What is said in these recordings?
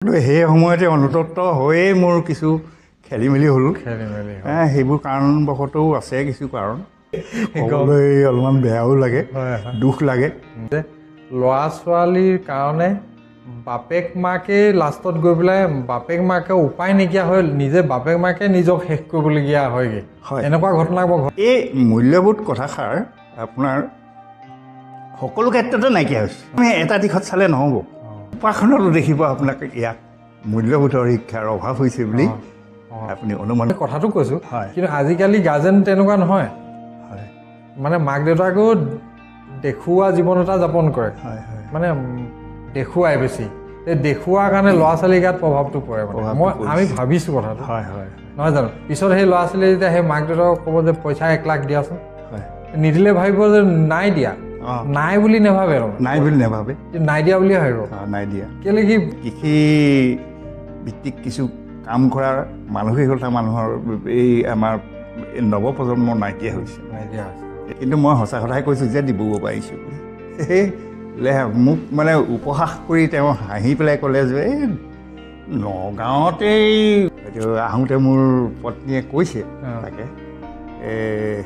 সেই সময়তে অনুতপ্ত হৈয়ে মোৰ কিছু খেলি মেলি হ'ল সেইবোৰ কাৰণবশতও আছে কিছু কাৰণ ক'বলৈ অলপমান বেয়াও লাগে দুখ লাগে ল'ৰা ছোৱালীৰ কাৰণে বাপেক মাকে লাষ্টত গৈ পেলাই বাপেক মাকে উপায় নাইকিয়া হৈ নিজে বাপেক মাকে নিজক শেষ কৰিবলগীয়া হয়গৈ এনেকুৱা ঘটনা এই মূল্যবোধ কথাষাৰ আপোনাৰ সকলো ক্ষেত্ৰতে নাইকিয়া হৈছে আমি এটা দিশত চালে নহ'ব উপাসনতো দেখিব আপোনাক ইয়াত মূল্যবোধৰ শিক্ষাৰ অভাৱ হৈছে বুলি আপুনি অনুমান কথাটো কৈছোঁ কিন্তু আজিকালি গাৰ্জেন তেনেকুৱা নহয় মানে মাক দেউতাকেও দেখুওৱা জীৱন এটা যাপন কৰে মানে দেখুৱাই বেছি এই দেখুওৱাৰ কাৰণে ল'ৰা ছোৱালীৰ গাত প্ৰভাৱটো পৰে আমি ভাবিছোঁ কথাটো নহয় জানো পিছত সেই ল'ৰা ছোৱালী যেতিয়া সেই মাক দেউতাকক ক'ব যে পইচা 1 লাখ দিয়াচোন নিদিলে ভাবিব যে নাই দিয়া নাই বুলি নাভাবে নাই বুলি নাভাবে নাই দিয়া বুলি ভাবিব নাই দিয়া কেলৈ কি কৃষি ভিত্তিক কিছু কাম কৰাৰ মানসিকতা মানুহৰ এই আমাৰ নৱপ্ৰজন্মৰ নাইকিয়া হৈছে কিন্তু মই সঁচা কথাই কৈছোঁ যে দিবও পাৰিছোঁ বুলি মোক মানে উপহাস কৰি তেওঁ হাঁহি পেলাই ক'লে যে এই নগাঁৱতেই আহোঁতে মোৰ পত্নীয়ে কৈছে তাকে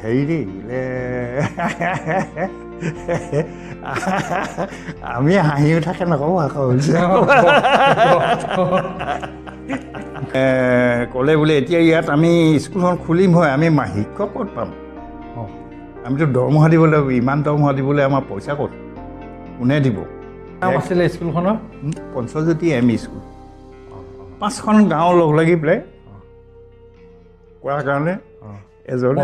হেৰি দেই আমি হাঁহি উঠাকে নকওঁ আকৌ ক'লে বোলে এতিয়া ইয়াত আমি স্কুলখন খুলিম হয় আমি শিক্ষক ক'ত পাম আমিতো দৰমহা দিব লাগিব ইমান দৰমহা দিবলৈ আমাৰ পইচা ক'ত কোনে দিব আছিলে স্কুলখনৰ পঞ্চজ্যোতি এম.ই. স্কুল 5খন গাঁও লগ লাগি পেলাই কৰাৰ কাৰণে এজনে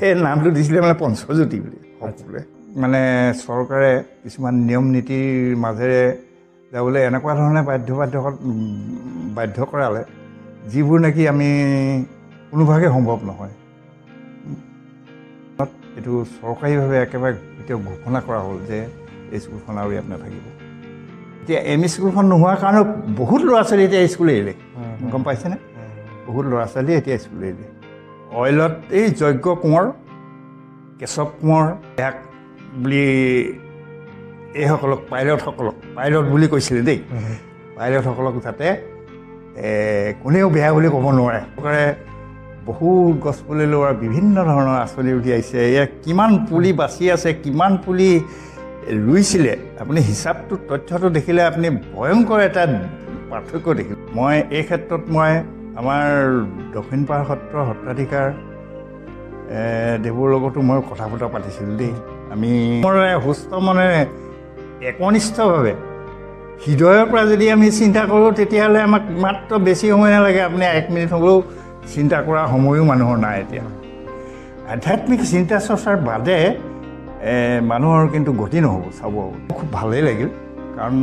সেই নামটো দিছিলে মানে পঞ্চজ্যোতি বুলি সকলোৱে মানে চৰকাৰে কিছুমান নিয়ম নীতিৰ মাজেৰে যাবলৈ এনেকুৱা ধৰণে বাধ্য কৰালে যিবোৰ নেকি আমি কোনোভাগে সম্ভৱ নহয় এইটো চৰকাৰীভাৱে একেবাৰে এতিয়া ঘোষণা কৰা হ'ল যে এই স্কুলখন আৰু ইয়াত নাথাকিব এতিয়া এম.ই. স্কুলখন নোহোৱাৰ কাৰণে বহুত ল'ৰা ছোৱালী এতিয়া স্কুল এৰিলে গম পাইছেনে বহুত ল'ৰা ছোৱালী এতিয়া স্কুল এৰিলে অইলত এই যজ্ঞ কোঁৱৰ কেশৱ কোঁৱৰ ইয়াক বুলি এইসকলক পাইলট বুলি কৈছিলে দেই পাইলটসকলক যাতে কোনেও বেয়া বুলি ক'ব নোৱাৰে চৰকাৰে বহুত গছপুলি লোৱাৰ বিভিন্ন ধৰণৰ আঁচনি উলিয়াইছে ইয়াৰ কিমান পুলি বাচি আছে কিমান পুলি ৰুইছিলে আপুনি হিচাপটো তথ্যটো দেখিলে আপুনি ভয়ংকৰ এটা পাৰ্থক্য দেখিব মই এই ক্ষেত্ৰত মই আমাৰ দক্ষিণপাৰ সত্ৰৰ সত্ৰাধিকাৰ দেৱৰ লগতো মই কথা বতৰা পাতিছিলোঁ দেই আমি সুস্থ মনেৰে একনিষ্ঠভাৱে হৃদয়ৰ পৰা যদি আমি চিন্তা কৰোঁ তেতিয়াহ'লে আমাক মাত্ৰ বেছি সময় নালাগে আপুনি 1 মিনিট হ'লেও চিন্তা কৰাৰ সময়ো মানুহৰ নাই এতিয়া আধ্যাত্মিক চিন্তা চৰ্চাৰ বাদে মানুহৰ কিন্তু গতি নহ'ব চাব খুব ভালেই লাগিল কাৰণ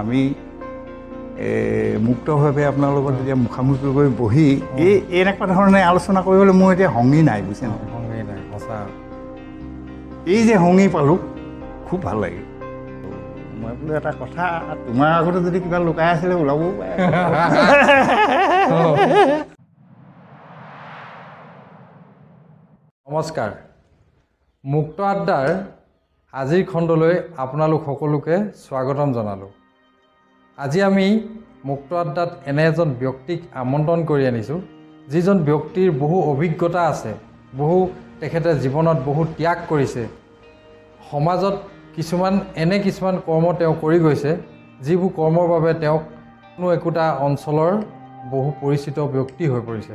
আমি মুক্তভাৱে আপোনাৰ লগত যেতিয়া মুখামুখি কৰি বহি এনেকুৱা ধৰণে আলোচনা কৰিবলৈ মোৰ এতিয়া সংগী নাই বুজিছে নহয় সংগী নাই সঁচা এই যে সংগী পালোঁ খুব ভাল লাগিল মই বোলো এটা কথা তোমাৰ আগতে যদি কিবা লুকাই আছিলে ওলাবও পাৰে নমস্কাৰ মুক্ত আড্ডাৰ আজিৰ খণ্ডলৈ আপোনালোক সকলোকে স্বাগতম জনালোঁ আজি আমি মুক্ত আড্ডাত এনে এজন ব্যক্তিক আমন্ত্ৰণ কৰি আনিছোঁ যিজন ব্যক্তিৰ বহু অভিজ্ঞতা আছে তেখেতে জীৱনত বহু ত্যাগ কৰিছে সমাজত কিছুমান কৰ্ম তেওঁ কৰি গৈছে যিবোৰ কৰ্মৰ বাবে তেওঁক কোনো একোটা অঞ্চলৰ বহু পৰিচিত ব্যক্তি হৈ পৰিছে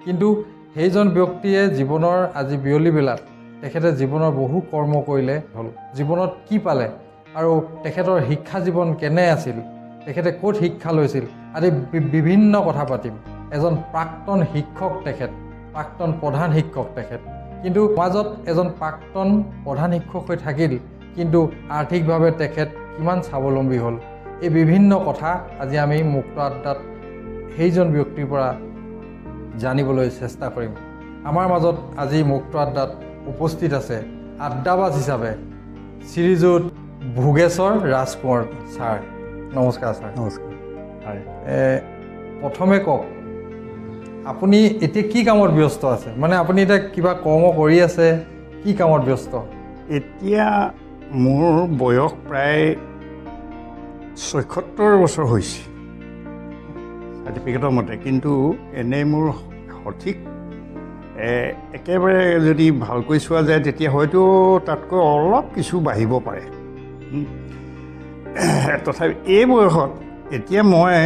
কিন্তু সেইজন ব্যক্তিয়ে জীৱনৰ আজি বিয়লি বেলাত তেখেতে জীৱনৰ বহু কৰ্ম কৰিলে হ'ল জীৱনত কি পালে আৰু তেখেতৰ শিক্ষা জীৱন কেনে আছিল তেখেতে ক'ত শিক্ষা লৈছিল আদি বিভিন্ন কথা পাতিম এজন প্ৰাক্তন শিক্ষক তেখেত প্ৰাক্তন প্ৰধান শিক্ষক তেখেত কিন্তু মাজত এজন প্ৰাক্তন প্ৰধান শিক্ষক হৈ থাকিল কিন্তু আৰ্থিকভাৱে তেখেত কিমান স্বাৱলম্বী হ'ল এই বিভিন্ন কথা আজি আমি মুক্ত আড্ডাত সেইজন ব্যক্তিৰ পৰা জানিবলৈ চেষ্টা কৰিম আমাৰ মাজত আজি মুক্ত আড্ডাত উপস্থিত আছে আড্ডাবাজ হিচাপে শ্ৰীযুত ভোগেশ্বৰ ৰাজ কোঁৱৰ ছাৰ নমস্কাৰ ছাৰ নমস্কাৰ হয় প্ৰথমে কওক আপুনি এতিয়া কি কামত ব্যস্ত আছে মানে আপুনি এতিয়া কিবা কৰ্ম কৰি আছে কি কামত ব্যস্ত এতিয়া মোৰ বয়স প্ৰায় ৭৬ বছৰ হৈছে চাৰ্টিফিকেটৰ মতে, কিন্তু এনেই মোৰ সঠিক একেবাৰে যদি ভালকৈ চোৱা যায় তেতিয়া হয়তো তাতকৈ অলপ কিছু বাঢ়িব পাৰে। তথাপি এই বয়সত এতিয়া মই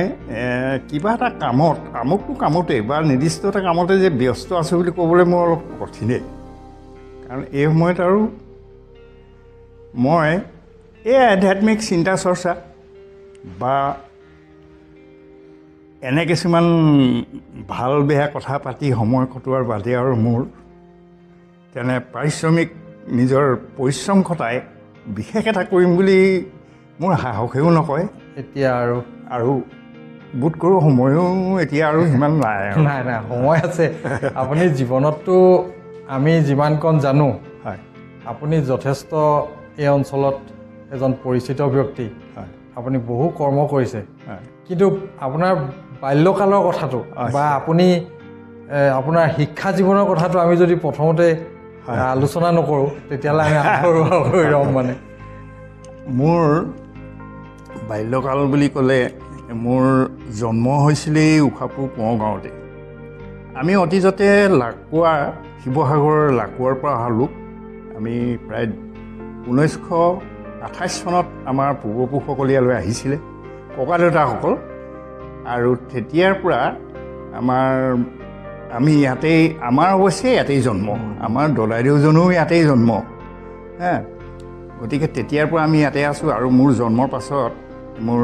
কিবা এটা কামত আমুকটো কামতে বা নিৰ্দিষ্ট এটা কামতে যে ব্যস্ত আছোঁ বুলি ক'বলৈ মোৰ অলপ কঠিনেই। কাৰণ এই সময়ত আৰু মই এই আধ্যাত্মিক চিন্তা চৰ্চা বা এনে কিছুমান ভাল বেয়া কথা পাতি সময় কটোৱাৰ বাদে আৰু মোৰ তেনে পাৰিশ্ৰমিক নিজৰ পৰিশ্ৰম ঘটাই বিশেষ এটা কৰিম বুলি মোৰ সাহসেও নকয় এতিয়া আৰু বোধ কৰোঁ সময়ো এতিয়া আৰু সিমান নাই। নাই সময় আছে। আপুনি জীৱনততো আমি যিমানকণ জানো, হয়, আপুনি যথেষ্ট এই অঞ্চলত এজন পৰিচিত ব্যক্তি। হয়, আপুনি বহু কৰ্ম কৰিছে, হয়, কিন্তু আপোনাৰ বাল্যকালৰ কথাটো বা আপুনি আপোনাৰ শিক্ষা জীৱনৰ কথাটো আমি যদি প্ৰথমতে আলোচনা নকৰোঁ তেতিয়াহ'লে আমি আঁতৰোৱা হৈ ৰ'ম। মানে মোৰ বাল্যকাল বুলি ক'লে মোৰ জন্ম হৈছিলেই উষাপুৰ কোঁৱৰ গাঁৱতে। আমি অতীজতে লাকুৱা, শিৱসাগৰৰ লাকুৱাৰ পৰা অহা লোক। আমি প্ৰায় 1928 চনত আমাৰ পূৰ্বপুৰুষসকল ইয়ালৈ আহিছিলে, ককা দেউতাসকল। আৰু তেতিয়াৰ পৰা আমি ইয়াতেই, আমাৰ অৱশ্যে ইয়াতেই জন্ম, আমাৰ দদাইদেউজনো ইয়াতেই জন্ম। গতিকে তেতিয়াৰ পৰা আমি ইয়াতে আছোঁ। আৰু মোৰ জন্মৰ পাছত মোৰ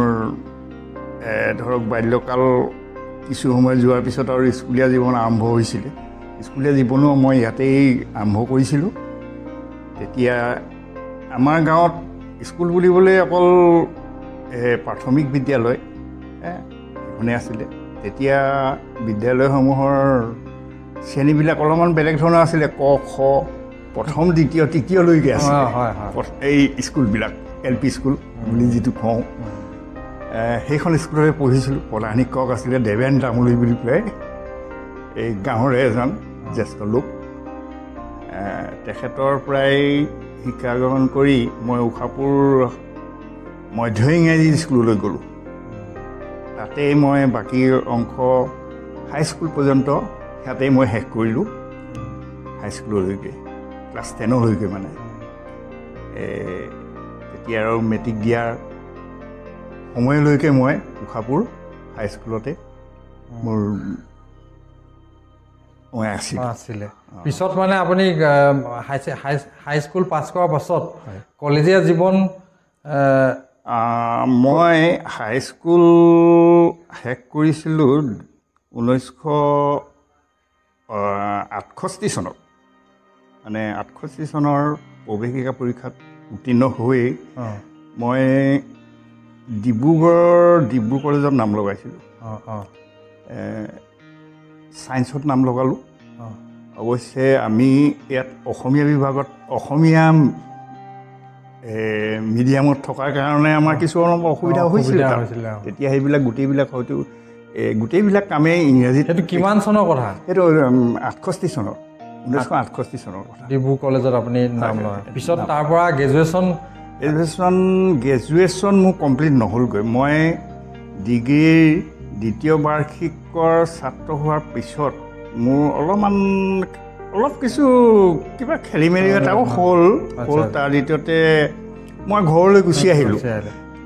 ধৰক বাল্যকাল কিছু সময় যোৱাৰ পিছত আৰু স্কুলীয়া জীৱন আৰম্ভ হৈছিলে। স্কুলীয়া জীৱনো মই ইয়াতেই আৰম্ভ কৰিছিলোঁ। তেতিয়া আমাৰ গাঁৱত স্কুল বুলিবলৈ অকল প্ৰাথমিক বিদ্যালয় সেইখনে আছিলে। তেতিয়া বিদ্যালয়সমূহৰ শ্ৰেণীবিলাক অলপমান বেলেগ ধৰণৰ আছিলে। ক, খ, প্ৰথম, দ্বিতীয়, তৃতীয়লৈকে আছিলে এই স্কুলবিলাক, LP স্কুল বুলি যিটো কওঁ। সেইখন স্কুলতে পঢ়িছিলোঁ। প্ৰধান শিক্ষক আছিলে দেৱেন তামুলী বুলি পেলাই, এই গাঁৱৰে এজন জ্যেষ্ঠ লোক। তেখেতৰ পৰাই শিক্ষা গ্ৰহণ কৰি মই উষাপুৰ মধ্য ইংৰাজী স্কুললৈ গ'লোঁ। তাতেই মই বাকী অংশ হাইস্কুল পৰ্যন্ত সিয়াতেই মই শেষ কৰিলোঁ, হাইস্কুললৈকে, ক্লাছ 10লৈকে। মানে তেতিয়া আৰু মেট্ৰিক দিয়াৰ সময়লৈকে মই উষাপুৰ হাইস্কুলতে মই আছিলে। পিছত মানে আপুনি হাইস্কুল পাছ কৰাৰ পাছত কলেজীয়া জীৱন? মই হাইস্কুল শেষ কৰিছিলোঁ 1968 চনত। মানে 68 চনৰ প্ৰৱেশিকা পৰীক্ষাত উত্তীৰ্ণ হৈ মই ডিব্ৰু কলেজত নাম লগাইছিলোঁ। ছায়েন্সত নাম লগালোঁ। অৱশ্যে আমি ইয়াত অসমীয়া বিভাগত, অসমীয়া মিডিয়ামত থকাৰ কাৰণে আমাৰ কিছু অলপ অসুবিধা হৈছিলে। তেতিয়া সেইবিলাক গোটেইবিলাক কামেই ইংৰাজীত। সেইটো কিমান চনৰ কথা? সেইটো 68 চনৰ, 1968 চনৰ কথা। ডিব্ৰু কলেজত আপুনি নাম লগাই, পিছত তাৰ পৰা গ্ৰেজুৱেশ্যন মোৰ কমপ্লিট নহ'লগৈ। মই ডিগ্ৰীৰ দ্বিতীয় বাৰ্ষিকৰ ছাত্ৰ হোৱাৰ পিছত মোৰ অলপ কিছু কিবা খেলি মেলি এটাও হ'ল। তাৰ দ্বিতীয়তে মই ঘৰলৈ গুচি আহিলোঁ।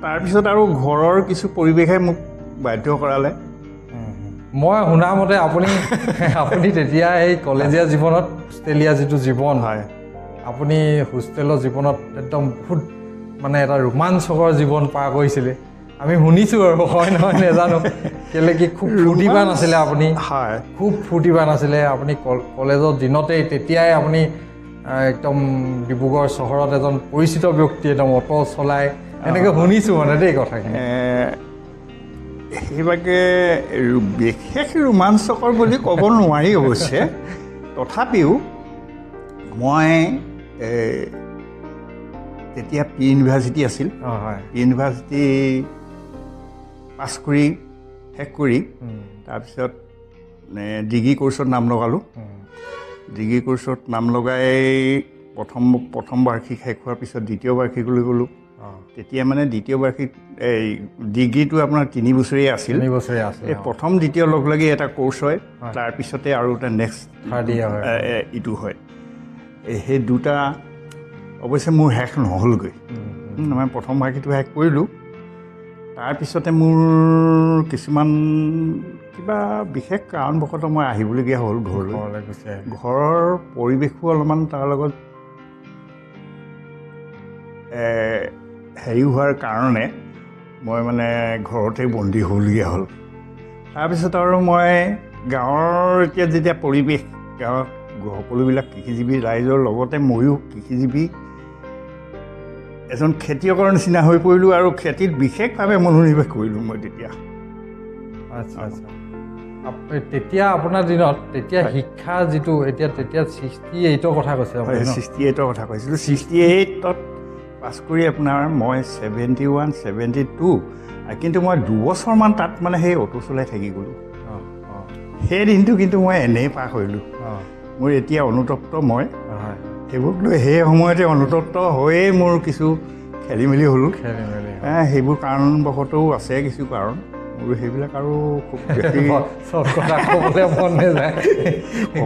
তাৰপিছত আৰু ঘৰৰ কিছু পৰিৱেশে মোক বাধ্য কৰালে। মই শুনামতে আপুনি তেতিয়া এই কলেজীয়া জীৱনত, হোষ্টেলীয়া যিটো জীৱন, আপুনি হোষ্টেলৰ জীৱনত একদম বহুত মানে এটা ৰোমাঞ্চকৰ জীৱন পাৰ কৰিছিলে। আমি শুনিছোঁ আৰু, হয় নহয় নাজানো, কেলৈ কি খুব ফূৰ্তিবান আছিলে আপুনি? খুব ফূৰ্তিবান আছিলে আপুনি কলেজৰ দিনতেই। তেতিয়াই আপুনি একদম ডিব্ৰুগড় চহৰত এজন পৰিচিত ব্যক্তি, একদম অটো চলাই, এনেকৈ শুনিছোঁ মানে দেই কথাখিনি। সেইভাগে বিশেষ ৰোমাঞ্চকৰ বুলি ক'ব নোৱাৰি অৱশ্যে। তথাপিও মই তেতিয়া পি ইউনিভাৰ্চিটি আছিল। পি ইউনিভাৰ্চিটি পাছ কৰি শেষ কৰি তাৰপিছত ডিগ্ৰী কোৰ্চত নাম লগালোঁ। ডিগ্ৰী কোৰ্চত নাম লগাই প্ৰথম বাৰ্ষিক শেষ হোৱাৰ পিছত দ্বিতীয় বাৰ্ষিকলৈ গ'লোঁ। তেতিয়া মানে দ্বিতীয় বাৰ্ষিক এই ডিগ্ৰীটো আপোনাৰ 3 বছৰীয়া আছিল। 3 বছৰীয়া আছিল। এই প্ৰথম দ্বিতীয় লগ লাগি এটা কোৰ্চ হয়, তাৰপিছতে আৰু এটা নেক্সট থাৰ্ড ইয়াৰ হয় ইটো হয়। সেই দুটা অৱশ্যে মোৰ শেষ নহ'লগৈ। মই প্ৰথম বাৰ্ষিকটো শেষ কৰিলোঁ। তাৰপিছতে মোৰ কিছুমান কিবা বিশেষ কাৰণবশতঃ মই আহিবলগীয়া হ'ল ঘৰলৈ। ঘৰৰ পৰিৱেশো অলপমান তাৰ লগত হেৰি হোৱাৰ কাৰণে মই মানে ঘৰতে বন্দী হ'বলগীয়া হ'ল। তাৰপিছত আৰু মই গাঁৱৰ এতিয়া যেতিয়া পৰিৱেশ, গাঁৱত সকলোবিলাক কৃষিজীৱী ৰাইজৰ লগতে ময়ো কৃষিজীৱী এজন খেতিয়কৰ নিচিনা হৈ পৰিলোঁ আৰু খেতিত বিশেষভাৱে মনোনিৱেশ কৰিলোঁ মই তেতিয়া। আচ্ছা আচ্ছা। তেতিয়া আপোনাৰ দিনত তেতিয়া শিক্ষা যিটো এতিয়া তেতিয়া 68ৰ কথা কৈছে। 68ৰ কথা কৈছিলোঁ। 68ত পাছ কৰি আপোনাৰ মই 71, 72, কিন্তু মই 2 বছৰমান তাত মানে সেই অটো চলাই থাকি গ'লোঁ। সেই দিনটো কিন্তু মই এনেই পাৰ কৰিলোঁ। মোৰ এতিয়া অনুতপ্ত মই সেইবোৰক লৈ সেই সময়তে অনুতপ্ত হৈয়ে মোৰ কিছু খেলি মেলি হ'লোঁ। সেইবোৰ কাৰণবশতও আছে কিছু কাৰণ, মোৰ সেইবিলাক আৰু খুব বেছি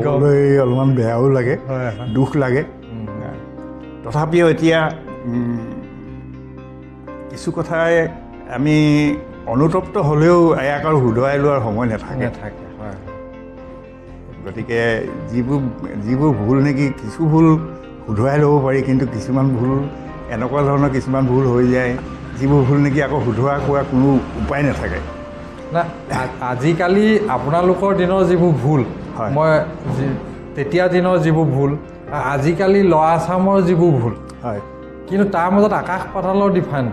ক'বলৈ অলপমান বেয়াও লাগে, দুখ লাগে। তথাপিও এতিয়া কিছু কথাই আমি অনুতপ্ত হ'লেও ইয়াক আৰু শুধৰাই লোৱাৰ সময় নাথাকে। গতিকে যিবোৰ ভুল নেকি, কিছু ভুল শুধৰাই ল'ব পাৰি, কিন্তু কিছুমান ভুল এনেকুৱা ধৰণৰ কিছুমান ভুল হৈ যায় যিবোৰ ভুল নেকি আকৌ শুধৰা কোৱা কোনো উপায় নাথাকে। না আজিকালি আপোনালোকৰ দিনৰ যিবোৰ ভুল, মই তেতিয়া দিনৰ যিবোৰ ভুল, আজিকালি ল'ৰা ছামৰ যিবোৰ ভুল, কিন্তু তাৰ মাজত আকাশ পাতালৰ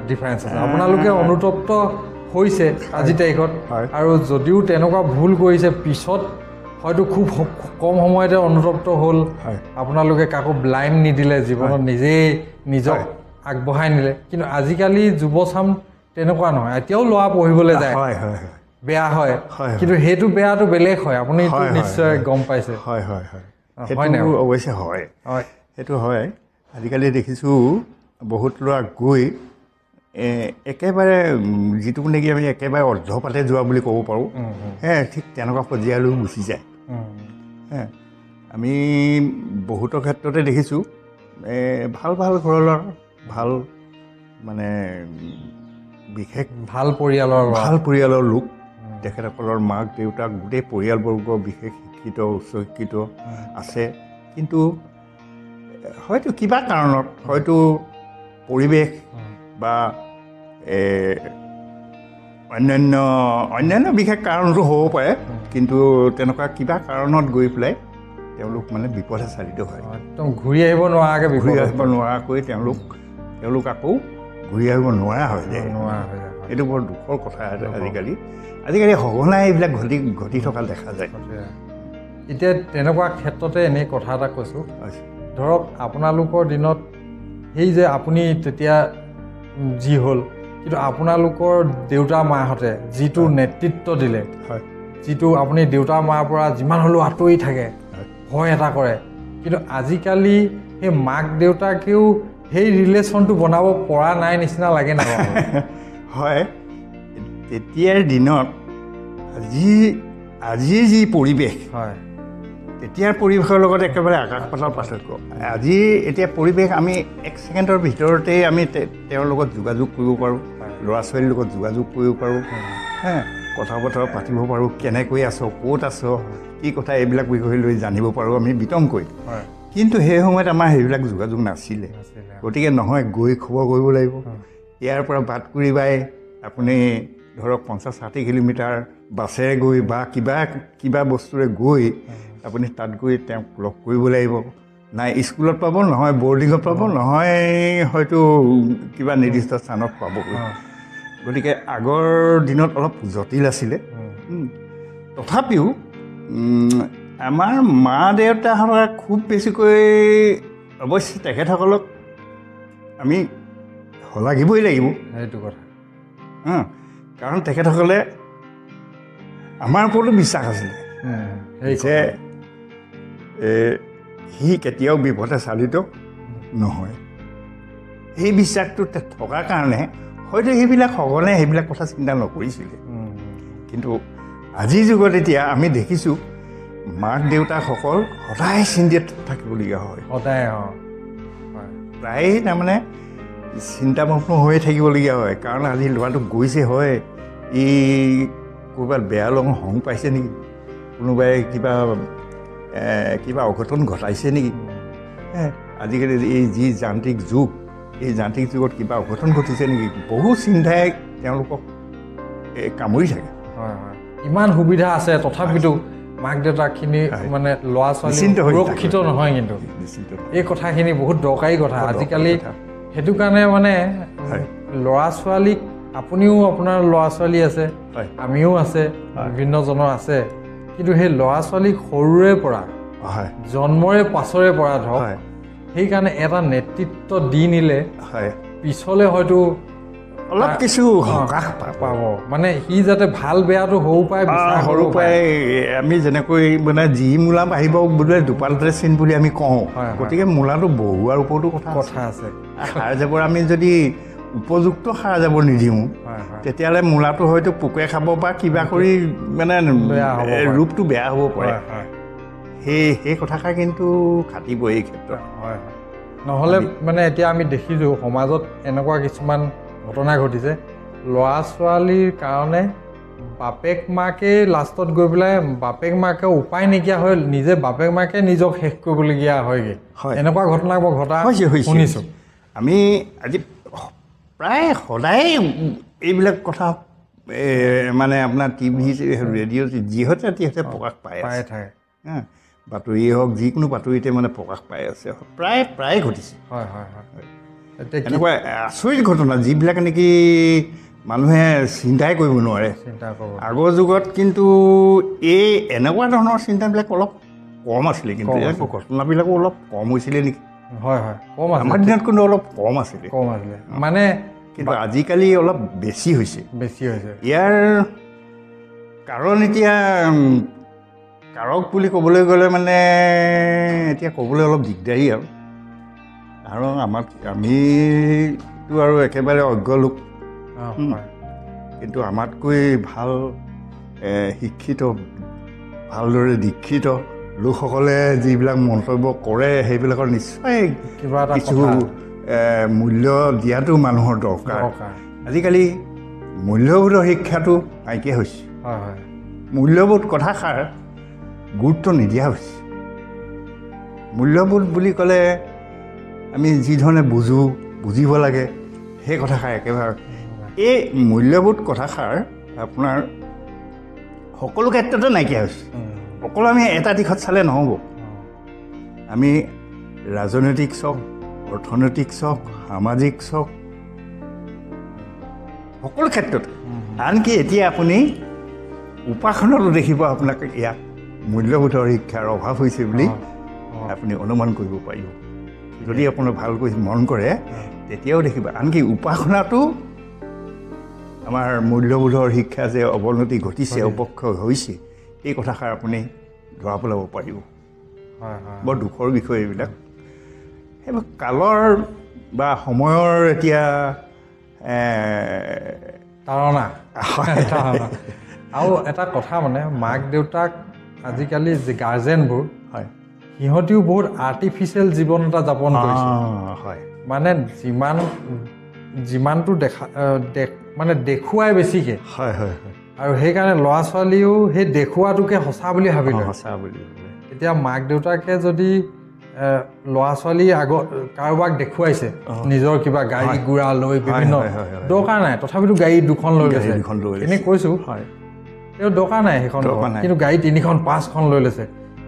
ডিফাৰেঞ্চ আছে। আপোনালোকে অনুতপ্ত হৈছে আজিৰ তাৰিখত, আৰু যদিও তেনেকুৱা ভুল কৰিছে পিছত হয়তো খুব কম সময়তে অনুতপ্ত হ'ল, আপোনালোকে কাকো ব্লাইণ্ড নিদিলে, জীৱনত নিজক আগবঢ়াই নিলে। কিন্তু আজিকালি যুৱচাম তেনেকুৱা নহয়, এতিয়াও ল'ৰা পঢ়িবলৈ যায়, বেয়া হয়, কিন্তু সেইটো বেয়াটো বেলেগ হয়, আপুনি নিশ্চয় গম পাইছে। সেইটো অৱশ্যে হয়, সেইটো হয়। আজিকালি দেখিছোঁ বহুত ল'ৰা গৈ একেবাৰে যিটো নেকি আমি একেবাৰে অৰ্ধপাতে যোৱা বুলি ক'ব পাৰোঁ, ঠিক তেনেকুৱা পৰ্যায়লৈ গুচি যায়। আমি বহুতৰ ক্ষেত্ৰতে দেখিছোঁ ভাল ভাল ঘৰৰ ভাল মানে বিশেষ ভাল পৰিয়ালৰ লোক, তেখেতসকলৰ মাক দেউতাক গোটেই পৰিয়ালবৰ্গ বিশেষ শিক্ষিত, উচ্চ শিক্ষিত আছে, কিন্তু হয়তো কিবা কাৰণত, হয়তো পৰিৱেশ বা অন্যান্য বিশেষ কাৰণটো হ'ব পাৰে, কিন্তু তেনেকুৱা কিবা কাৰণত গৈ পেলাই তেওঁলোক মানে বিপথে চালিত হয়। একদম ঘূৰি আহিব নোৱাৰাকৈ তেওঁলোক আকৌ ঘূৰি আহিব নোৱাৰা হৈ যায়। এইটো বৰ দুখৰ কথা। আজিকালি সঘনাই এইবিলাক ঘটি থকা দেখা যায়। এতিয়া তেনেকুৱা ক্ষেত্ৰতে এনেই কথা এটা কৈছোঁ, ধৰক আপোনালোকৰ দিনত সেই যে আপুনি তেতিয়া যি হ'ল, কিন্তু আপোনালোকৰ দেউতা মাহঁতে যিটো নেতৃত্ব দিলে, যিটো আপুনি দেউতা মাৰ পৰা যিমান হ'লেও আঁতৰি থাকে, ভয় এটা কৰে, কিন্তু আজিকালি সেই মাক দেউতাকেও সেই ৰিলেশ্যনটো বনাব পৰা নাই নিচিনা লাগে না? হয়, তেতিয়াৰ দিনত আজিৰ যি পৰিৱেশ, তেতিয়াৰ পৰিৱেশৰ লগত একেবাৰে আকাশ পাতাল পাৰ্থক্য। এতিয়া পৰিৱেশ আমি 1 ছেকেণ্ডৰ ভিতৰতে আমি তেওঁৰ লগত যোগাযোগ কৰিব পাৰোঁ, ল'ৰা ছোৱালীৰ লগত যোগাযোগ কৰিব পাৰোঁ, কথা বতৰা পাতিব পাৰোঁ, কেনেকৈ আছ, ক'ত আছ, কি কথা, এইবিলাক বিষয় লৈ জানিব পাৰোঁ আমি বিতংকৈ। কিন্তু সেই সময়ত আমাৰ সেইবিলাক যোগাযোগ নাছিলে। গতিকে নহয়, গৈ খবৰ কৰিব লাগিব। ইয়াৰ পৰা বাটকুৰি বাই আপুনি ধৰক 50-60 কিলোমিটাৰ বাছেৰে গৈ বা কিবা বস্তুৰে গৈ আপুনি তাত গৈ তেওঁক লগ কৰিব লাগিব। নাই স্কুলত পাব, নহয় বৰ্ডিঙত পাব, নহয় হয়তো কিবা নিৰ্দিষ্ট স্থানত পাবগৈ। গতিকে আগৰ দিনত অলপ জটিল আছিলে। তথাপিও আমাৰ মা দেউতাহঁতে খুব বেছিকৈ, অৱশ্যে তেখেতসকলক আমি শলাগিবই লাগিব, সেইটো কথা। কাৰণ তেখেতসকলে আমাৰ ওপৰতো বিশ্বাস আছিলে যে সি কেতিয়াও বিপথে চালিত নহয়। সেই বিশ্বাসটো থকাৰ কাৰণে হয়তো সেইবিলাক সঘনে সেইবিলাক কথা চিন্তা নকৰিছিলে কিন্তু আজিৰ যুগত এতিয়া আমি দেখিছোঁ মাক দেউতাকসকল সদায় চিন্তিত থাকিবলগীয়া হয় সদায় প্ৰায়ে তাৰমানে চিন্তামগ্ন হৈয়ে থাকিবলগীয়া হয় কাৰণ আজি ল'ৰাটো গৈছে হয় এই ক'ৰবাত বেয়া লগত হং পাইছে নেকি কোনোবাই কিবা অঘটন ঘটাইছে নেকি আজিকালি এই যি যান্ত্ৰিক যুগ এই যান্ত্ৰিক যুগত কিবা অঘটন ঘটিছে নেকি বহু চিন্তাই তেওঁলোকক কামুৰি থাকে ইমান সুবিধা আছে তথাপিতো মাক দেউতাকখিনি মানে ল'ৰা ছোৱালী সুৰক্ষিত নহয় কিন্তু এই কথাখিনি বহুত দৰকাৰী কথা আজিকালি সেইটো কাৰণে মানে ল'ৰা ছোৱালীক আপুনিও আপোনাৰ ল'ৰা ছোৱালী আছে আমিও আছে বিভিন্নজনৰ আছে কিন্তু সেই ল'ৰা ছোৱালীক সৰুৰে পৰা জন্মৰে পাছৰে পৰা ধৰক সেইকাৰণে এটা নেতৃত্ব দি নিলে পিছলৈ হয়তো অলপ কিছু সকাহ পাব মানে সি যাতে ভাল বেয়াটো সৰু পৰাই আমি যেনেকৈ মানে যি মূলা আহিব বোলে দুপালতে চিন বুলি আমি কওঁ গতিকে মূলাটো বহুৱাৰ ওপৰতো কথা আছে সাৰ জাবৰ আমি যদি উপযুক্ত সাৰ জাবৰ নিদিওঁ তেতিয়াহ'লে মূলাটো হয়তো পোকে খাব বা কিবা কৰি মানে ৰূপটো বেয়া হ'ব পাৰে সেই কথাষাৰ কিন্তু খাটিব এই ক্ষেত্ৰত নহ'লে মানে এতিয়া আমি দেখিছোঁ সমাজত এনেকুৱা কিছুমান ঘটনা ঘটিছে ল'ৰা ছোৱালীৰ কাৰণে বাপেক মাকে লাষ্টত গৈ পেলাই বাপেক মাকে উপায় নাইকিয়া হৈ নিজে বাপেক মাকে নিজক শেষ কৰিবলগীয়া হয়গৈ এনেকুৱা ঘটনা মই শুনিছোঁ আমি আজি প্ৰায় সদায় এইবিলাক কথা মানে আপোনাৰ টিভি ৰেডিঅ' যিহতে তিহতে প্ৰকাশ পাই থাকে বাতৰিয়ে হওক যিকোনো বাতৰিতে মানে প্ৰকাশ পাই আছে প্ৰায় ঘটিছে এনেকুৱা আচৰিত ঘটনা যিবিলাক নেকি মানুহে চিন্তাই কৰিব নোৱাৰে আগৰ যুগত কিন্তু এই এনেকুৱা ধৰণৰ চিন্তাবিলাক অলপ কম আছিলে কিন্তু ঘটনাবিলাকো অলপ কম হৈছিলে নেকি আমাৰ দিনত কিন্তু অলপ কম আছিলে মানে কিন্তু আজিকালি অলপ বেছি হৈছে ইয়াৰ কাৰণ এতিয়া কাৰক বুলি ক'বলৈ গ'লে মানে এতিয়া ক'বলৈ অলপ দিগদাৰী আৰু কাৰণ আমিতো আৰু একেবাৰে অজ্ঞ লোক কিন্তু আমাতকৈ ভাল শিক্ষিত ভালদৰে দীক্ষিত লোকসকলে যিবিলাক মন্তব্য কৰে সেইবিলাকৰ নিশ্চয় কিছু মূল্য দিয়াটো মানুহৰ দৰকাৰ আজিকালি মূল্যবোধৰ শিক্ষাটো নাইকিয়া হৈছে মূল্যবোধ কথাষাৰ গুৰুত্ব নিদিয়া হৈছে মূল্যবোধ বুলি ক'লে আমি যিধৰণে বুজিব লাগে সেই কথাষাৰ একেবাৰে এই মূল্যবোধ কথাষাৰ আপোনাৰ সকলো ক্ষেত্ৰতে নাইকিয়া হৈছে অকল আমি এটা দিশত চালে নহ'ব আমি ৰাজনৈতিক চাওক অৰ্থনৈতিক চাওক সামাজিক চাওক সকলো ক্ষেত্ৰতে আনকি এতিয়া আপুনি উপাসনাতো দেখিব আপোনাক ইয়াত মূল্যবোধৰ শিক্ষাৰ অভাৱ হৈছে বুলি আপুনি অনুমান কৰিব পাৰিব যদি আপোনাৰ ভালকৈ মন কৰে তেতিয়াও দেখিব আনকি উপাসনাটো আমাৰ মূল্যবোধৰ শিক্ষা যে অৱনতি ঘটিছে অৱক্ষয় হৈছে এই কথাষাৰ আপুনি ধৰা পেলাব পাৰিব বৰ দুখৰ বিষয় এইবিলাক সেইবোৰ কালৰ বা সময়ৰ এতিয়া তাৰণা আৰু এটা কথা মানে মাক দেউতাক আজিকালি যে গাৰ্জেনবোৰ সিহঁতিও বহুত আৰ্টিফিচিয়েল জীৱন এটা যাপন কৰিছে মানে যিমানটো মানে দেখুৱাই বেছিকৈ আৰু সেইকাৰণে ল'ৰা ছোৱালীও সেই দেখুৱাটোকে সঁচা বুলি ভাবি লয় এতিয়া মাক দেউতাকে যদি ল'ৰা ছোৱালী কাৰোবাক দেখুৱাইছে নিজৰ কিবা গাড়ী গুৰা লৈ বিভিন্ন দৰকাৰ নাই তথাপিতো গাড়ী দুখন লৈ লৈছে এনেই কৈছোঁ তেওঁ দৰকাৰ নাই সেইখন কিন্তু গাড়ী 3খন 5খন লৈ লৈছে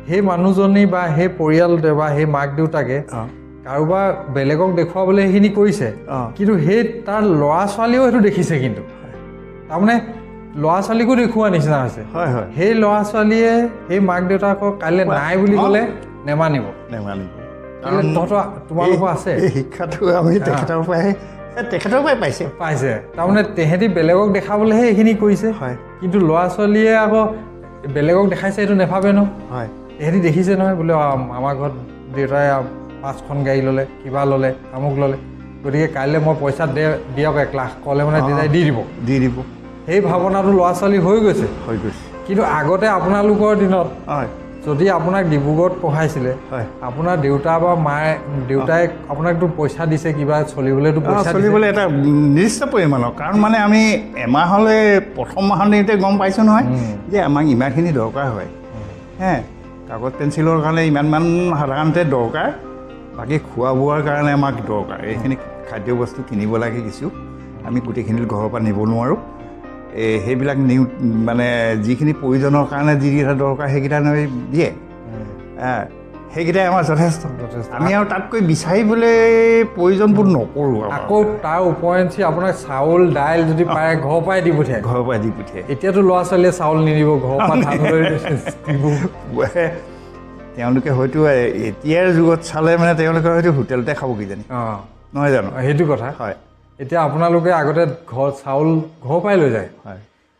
সেই মানুহজনী বা সেই পৰিয়ালটোৱে বা সেই মাক দেউতাকে কাৰোবাৰ বেলেগক দেখুৱাবলৈ সেইখিনি কৰিছে কিন্তু সেই তাৰ ল'ৰা ছোৱালীও সেইটো দেখিছে কিন্তু তাৰমানে ল'ৰা ছোৱালীকো দেখুওৱা নিচিনা হৈছে সেই ল'ৰা ছোৱালীয়ে সেই মাক দেউতাকক কাইলৈ নাই বুলি ক'লে নেমানিব তোমালোকৰ আছে শিক্ষাটো আমি তেখেতৰ পৰাই পাইছে তাৰমানে তেহেঁতি বেলেগক দেখাবলৈহে এইখিনি কৰিছে কিন্তু ল'ৰা ছোৱালীয়ে আকৌ বেলেগক দেখাইছে এইটো নেভাবে ন তেহেঁতি দেখিছে নহয় বোলে আমাৰ ঘৰত দেউতাই 5খন গাড়ী ল'লে কিবা ল'লে আমুক ল'লে গতিকে কাইলৈ মই পইচা দিয়ক 1 লাখ ক'লে মানে দেউতাই দি দিব দিব সেই ভাৱনাটো ল'ৰা ছোৱালী হৈ গৈছে কিন্তু আগতে আপোনালোকৰ দিনত হয় যদি আপোনাক ডিব্ৰুগড়ত পঢ়াইছিলে হয় আপোনাৰ দেউতা বা দেউতাই আপোনাকতো পইচা দিছে কিবা চলিবলৈতো পইচা চলিবলৈ এটা নিৰ্দিষ্ট পৰিমাণৰ কাৰণ মানে আমি এমাহলৈ প্ৰথম মাহতে গম পাইছোঁ নহয় যে আমাক ইমানখিনি দৰকাৰ হয় কাগজ পেঞ্চিলৰ কাৰণে ইমানমান সাধাৰণতে দৰকাৰ বাকী খোৱা বোৱাৰ কাৰণে আমাক দৰকাৰ এইখিনি খাদ্য বস্তু কিনিব লাগে কিছু আমি গোটেইখিনি ঘৰৰ পৰা নিব নোৱাৰোঁ সেইবিলাক মানে যিখিনি প্ৰয়োজনৰ কাৰণে যিকেইটা দৰকাৰ সেইকেইটা দিয়ে সেইকেইটাই আমাৰ যথেষ্ট আমি আৰু তাতকৈ বিচাৰিবলৈ প্ৰয়োজনবোৰ নকৰোঁ আকৌ তাৰ উপৰঞ্চি আপোনাক চাউল দাইল যদি পাৰে ঘৰৰ পৰাই দি পঠিয়ায় এতিয়াতো ল'ৰা ছোৱালীয়ে চাউল নিদিব ঘৰৰ পৰা ধান লৈ তেওঁলোকে হয়তো এতিয়াৰ যুগত চালে মানে তেওঁলোকে হয়তো হোটেলতে খাব কিজানি নহয় জানো সেইটো কথা হয় এতিয়া আপোনালোকে আগতে চাউল ঘৰৰ পৰাই লৈ যায়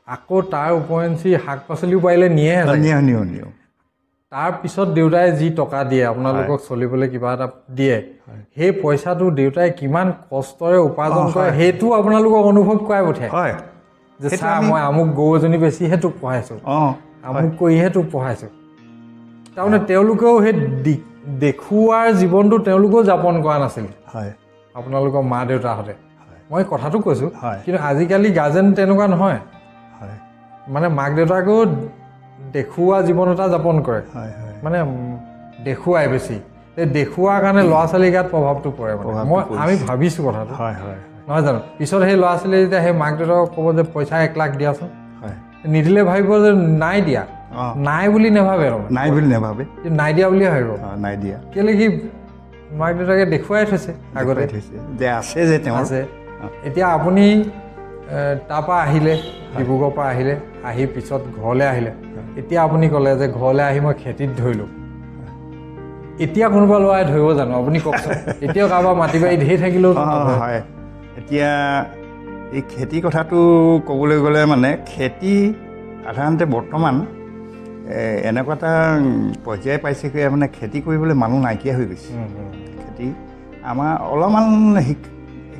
আকৌ তাৰ উপৰঞ্চি শাক পাচলিও পাৰিলে নিয়ে তাৰপিছত দেউতাই যি টকা দিয়ে আপোনালোকক চলিবলৈ কিবা এটা দিয়ে সেই পইচাটো দেউতাই কিমান কষ্টৰে উপাৰ্জন কৰে সেইটো আপোনালোকক অনুভৱ কৰাই পঠিয়ায় যে চা মই আমুক গৰু এজনী বেচিহে তোক পঢ়াইছোঁ আমুক কৰিহে তোক পঢ়াইছোঁ তাৰমানে তেওঁলোকেও সেই দেখুওৱাৰ জীৱনটো তেওঁলোকেও যাপন কৰা নাছিল আপোনালোকৰ মা দেউতাহঁতে মই কথাটো কৈছোঁ কিন্তু আজিকালি গাৰ্জেন তেনেকুৱা নহয় মানে মাক দেউতাকেও দেখুওৱা জীৱন এটা যাপন কৰে মানে দেখুৱাই বেছি এই দেখুওৱাৰ কাৰণে ল'ৰা ছোৱালীৰ গাত প্ৰভাৱটো পৰে মানে আমি ভাবিছোঁ কথাটো নহয় জানো পিছত সেই ল'ৰা ছোৱালীয়ে যেতিয়া সেই মাক দেউতাকক ক'ব যে পইচা 1 লাখ দিয়াচোন নিদিলে ভাবিব যে নাই দিয়া নাই বুলি নাভাবে নাই দিয়া বুলিয়ে ভাবিব কেলৈ কি মাক দেউতাকে দেখুৱাই থৈছে আগতে যে আছে যে তেওঁ আছে এতিয়া আপুনি তাৰপৰা আহিলে ডিব্ৰুগড়ৰ পৰা আহিলে আহি পিছত ঘৰলৈ আহিলে এতিয়া আপুনি ক'লে যে ঘৰলৈ আহি মই খেতিত ধৰিলোঁ এতিয়া কোনোবা ল'ৰাই ধৰিব জানো আপুনি কওকচোন এতিয়াও কাৰোবাৰ মাটি বাৰী ধেৰ থাকিলেও হয় এতিয়া এই খেতি কথাটো ক'বলৈ গ'লে মানে খেতি সাধাৰণতে বৰ্তমান এনেকুৱা এটা পৰ্যায় পাইছেগৈ মানে খেতি কৰিবলৈ মানুহ নাইকিয়া হৈ গৈছে খেতি আমাৰ অলপমান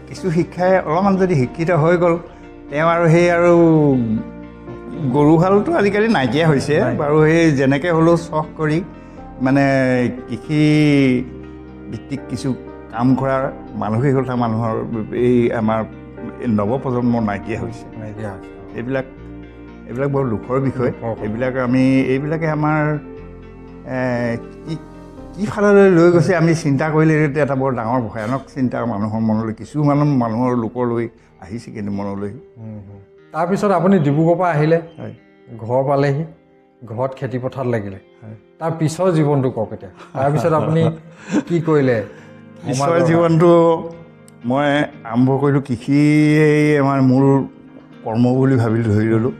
কিছু শিক্ষাই অলপমান যদি শিক্ষিত হৈ গ'ল তেওঁ আৰু সেই আৰু গৰু হালটো আজিকালি নাইকিয়া হৈছে বাৰু সেই যেনেকৈ হ'লেও চখ কৰি মানে কৃষি ভিত্তিক কিছু কাম কৰাৰ মানসিকতা মানুহৰ এই আমাৰ নৱপ্ৰজন্মৰ নাইকিয়া হৈছে এইবিলাক বৰ দুখৰ বিষয় এইবিলাকে আমাৰ কি ফাললৈ লৈ গৈছে আমি চিন্তা কৰিলে এটা বৰ ডাঙৰ ভয়ানক চিন্তা মানুহৰ মনলৈ মানুহৰ লোকলৈ আহিছে কিন্তু মনলৈ তাৰপিছত আপুনি ডিব্ৰুগড়ৰ পৰা আহিলে ঘৰ পালেহি ঘৰত খেতি পথাৰত লাগিলে তাৰ পিছৰ জীৱনটো কওক এতিয়া তাৰপিছত আপুনি কি কৰিলে পিছৰ জীৱনটো মই আৰম্ভ কৰিলোঁ কৃষিয়েই আমাৰ মূল কৰ্ম বুলি ধৰি ল'লোঁ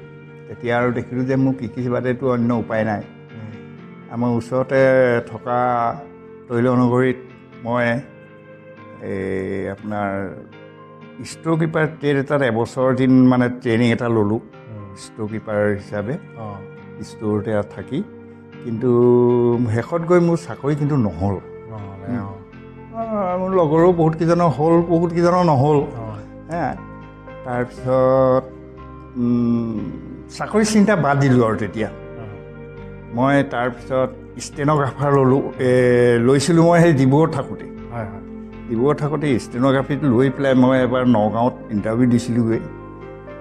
তেতিয়া আৰু দেখিলোঁ যে মোৰ কৃষি বাদেতো অন্য উপায় নাই আমাৰ ওচৰতে থকা তৈলনগৰীত মই আপোনাৰ ষ্ট'ৰ কিপাৰ ট্ৰেড এটাত এবছৰ দিন মানে ট্ৰেইনিং এটা ল'লোঁ ষ্ট'ৰ কিপাৰ হিচাপে ষ্ট'ৰতে থাকি কিন্তু শেষত গৈ মোৰ চাকৰি কিন্তু নহ'ল মোৰ লগৰো বহুত কেইজনৰ হ'ল বহুত কেইজনৰ নহ'ল তাৰপিছত চাকৰি চিন্তা বাদ দিলোঁ আৰু তেতিয়া মই তাৰপিছত ষ্টেন'গ্ৰাফাৰ লৈছিলোঁ মই সেই ডিব্ৰুগড়ত থাকোঁতে ষ্টেন'গ্ৰাফীটো লৈ পেলাই মই এবাৰ নগাঁৱত ইণ্টাৰভিউ দিছিলোঁগৈ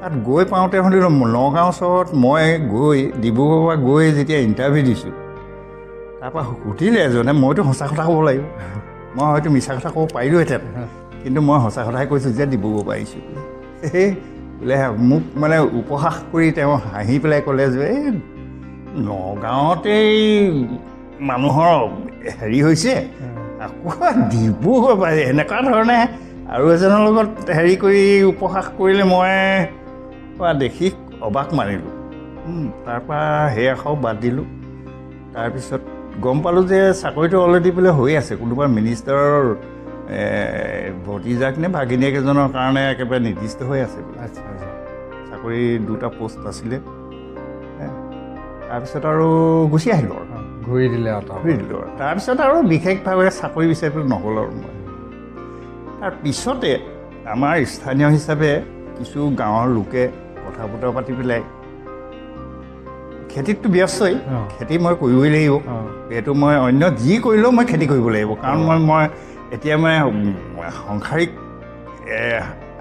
তাত গৈ পাওঁতে শুনিলোঁ নগাঁও চহৰত মই গৈ ডিব্ৰুগড়ৰ পৰা গৈ যেতিয়া ইণ্টাৰভিউ দিছোঁ তাৰপৰা সুধিলে এজনে মইতো সঁচা কথা ক'ব লাগিব মই হয়তো মিছা কথা ক'ব পাৰিলোঁহেঁতেন কিন্তু মই সঁচা কথাই কৈছোঁ যে ডিব্ৰুগড়ৰ পৰা আহিছোঁ সেই বোলে মোক মানে উপহাস কৰি তেওঁ হাঁহি পেলাই ক'লে যে এই নগাঁৱতেই মানুহৰ হেৰি হৈছে আকৌ ডিব্ৰুগড় পাই এনেকুৱা ধৰণে আৰু এজনৰ লগত হেৰি কৰি উপহাস কৰিলে মই দেখি অবাক মাৰিলোঁ তাৰপৰা সেই আশাও বাদ দিলোঁ তাৰপিছত গম পালোঁ যে চাকৰিটো অলৰেডি বোলে হৈ আছে কোনোবা মিনিষ্টাৰৰ ভতিজাক নে ভাগিনীয়েক এজনৰ কাৰণে একেবাৰে নিৰ্দিষ্ট হৈ আছে চাকৰি 2টা পোষ্ট আছিলে তাৰপিছত আৰু গুচি আহিলোঁ আৰু ঘূৰি দিলে তাৰপিছত আৰু বিশেষভাৱে চাকৰি বিচাৰিবলৈ নহ'ল আৰু মই তাৰ পিছতে আমাৰ স্থানীয় হিচাপে কিছু গাঁৱৰ লোকে কথা বতৰা পাতি পেলাই খেতিততো ব্যস্তই, খেতি মই কৰিবই লাগিব। এইটো মই অন্য যি কৰিলেও মই খেতি কৰিব লাগিব, কাৰণ মই এতিয়া মানে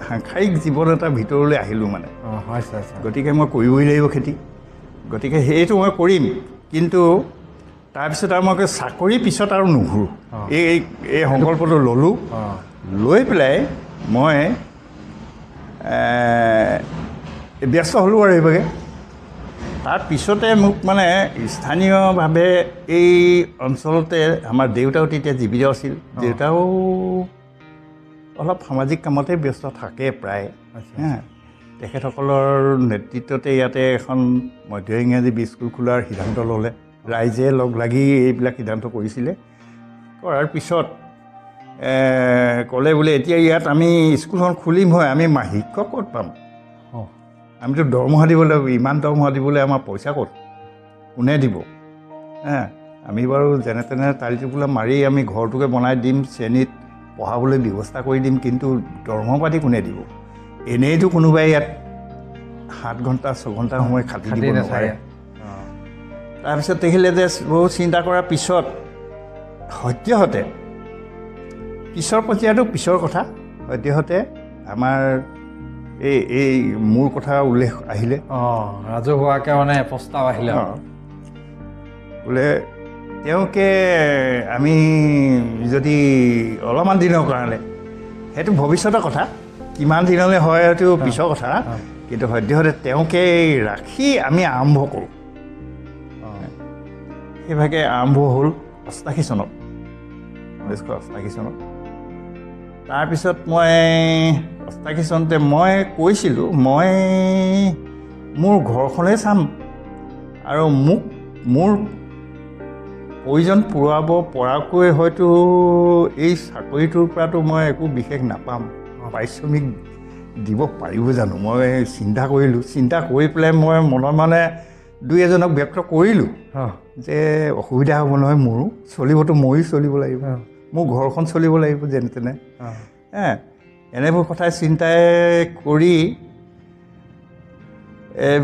সাংসাৰিক জীৱন এটাৰ ভিতৰলৈ আহিলোঁ মানে। গতিকে মই কৰিবই লাগিব খেতি, গতিকে সেইটো মই কৰিম। কিন্তু তাৰপিছত আৰু মই চাকৰিৰ পিছত আৰু নুঘূৰোঁ, এই সংকল্পটো ল'লোঁ। লৈ পেলাই মই ব্যস্ত হ'লোঁ আৰু এইভাগে। তাৰপিছতে মোক মানে স্থানীয়ভাৱে এই অঞ্চলতে আমাৰ দেউতাও তেতিয়া জীৱিত আছিল। দেউতাও অলপ সামাজিক কামতে ব্যস্ত থাকে প্ৰায়। তেখেতসকলৰ নেতৃত্বতে ইয়াতে এখন মধ্য ইংৰাজী স্কুল খোলাৰ সিদ্ধান্ত ল'লে। ৰাইজে লগ লাগি এইবিলাক সিদ্ধান্ত কৰিছিলে। কৰাৰ পিছত ক'লে বোলে এতিয়া ইয়াত আমি স্কুলখন খুলিম হয়, আমি শিক্ষক ক'ত পাম? আমিতো দৰমহা দিব লাগিব, ইমান দৰমহা দিবলৈ আমাৰ পইচা ক'ত, কোনে দিব? আমি বাৰু যেনে তেনে টালি টোপোলা মাৰি আমি ঘৰটোকে বনাই দিম, শ্ৰেণীত পঢ়াবলৈ ব্যৱস্থা কৰি দিম, কিন্তু দৰমহা পাতি কোনে দিব? এনেইতো কোনোবাই ইয়াত 7 ঘণ্টা 6 ঘণ্টা সময় খাটি দিব নোৱাৰে। তাৰপিছত দেখিলে যে বহু চিন্তা কৰাৰ পিছত সদ্যহতে পিছৰ পৰ্যায়টো পিছৰ কথা, সদ্যহতে আমাৰ এই মোৰ কথা উল্লেখ আহিলে। ৰাজহুৱাকৈ মানে প্ৰস্তাৱ আহিলে বোলে তেওঁকে আমি যদি অলপমান দিনৰ কাৰণে, সেইটো ভৱিষ্যতৰ কথা, কিমান দিনলৈ হয় সেইটো পিছৰ কথা, কিন্তু সদ্যহতে তেওঁকে ৰাখি আমি আৰম্ভ কৰোঁ। সেইভাগে আৰম্ভ হ'ল 88 চনত, 1988 চনত। তাৰপিছত মই 88 চনতে মই কৈছিলোঁ মই মোৰ ঘৰখনেই চাম আৰু মোৰ প্ৰয়োজন পূৰাব পৰাকৈ হয়তো এই চাকৰিটোৰ পৰাতো মই একো বিশেষ নাপাম, পাৰিশ্ৰমিক দিব পাৰিব জানো? মই চিন্তা কৰিলোঁ। চিন্তা কৰি পেলাই মই মনত মানে 2-এজনক ব্যক্ত কৰিলোঁ যে অসুবিধা হ'ব নহয়, মোৰো চলিবতো, ময়ো চলিব লাগিব, মোৰ ঘৰখন চলিব লাগিব যেনে তেনে। এনেবোৰ কথাই চিন্তাই কৰি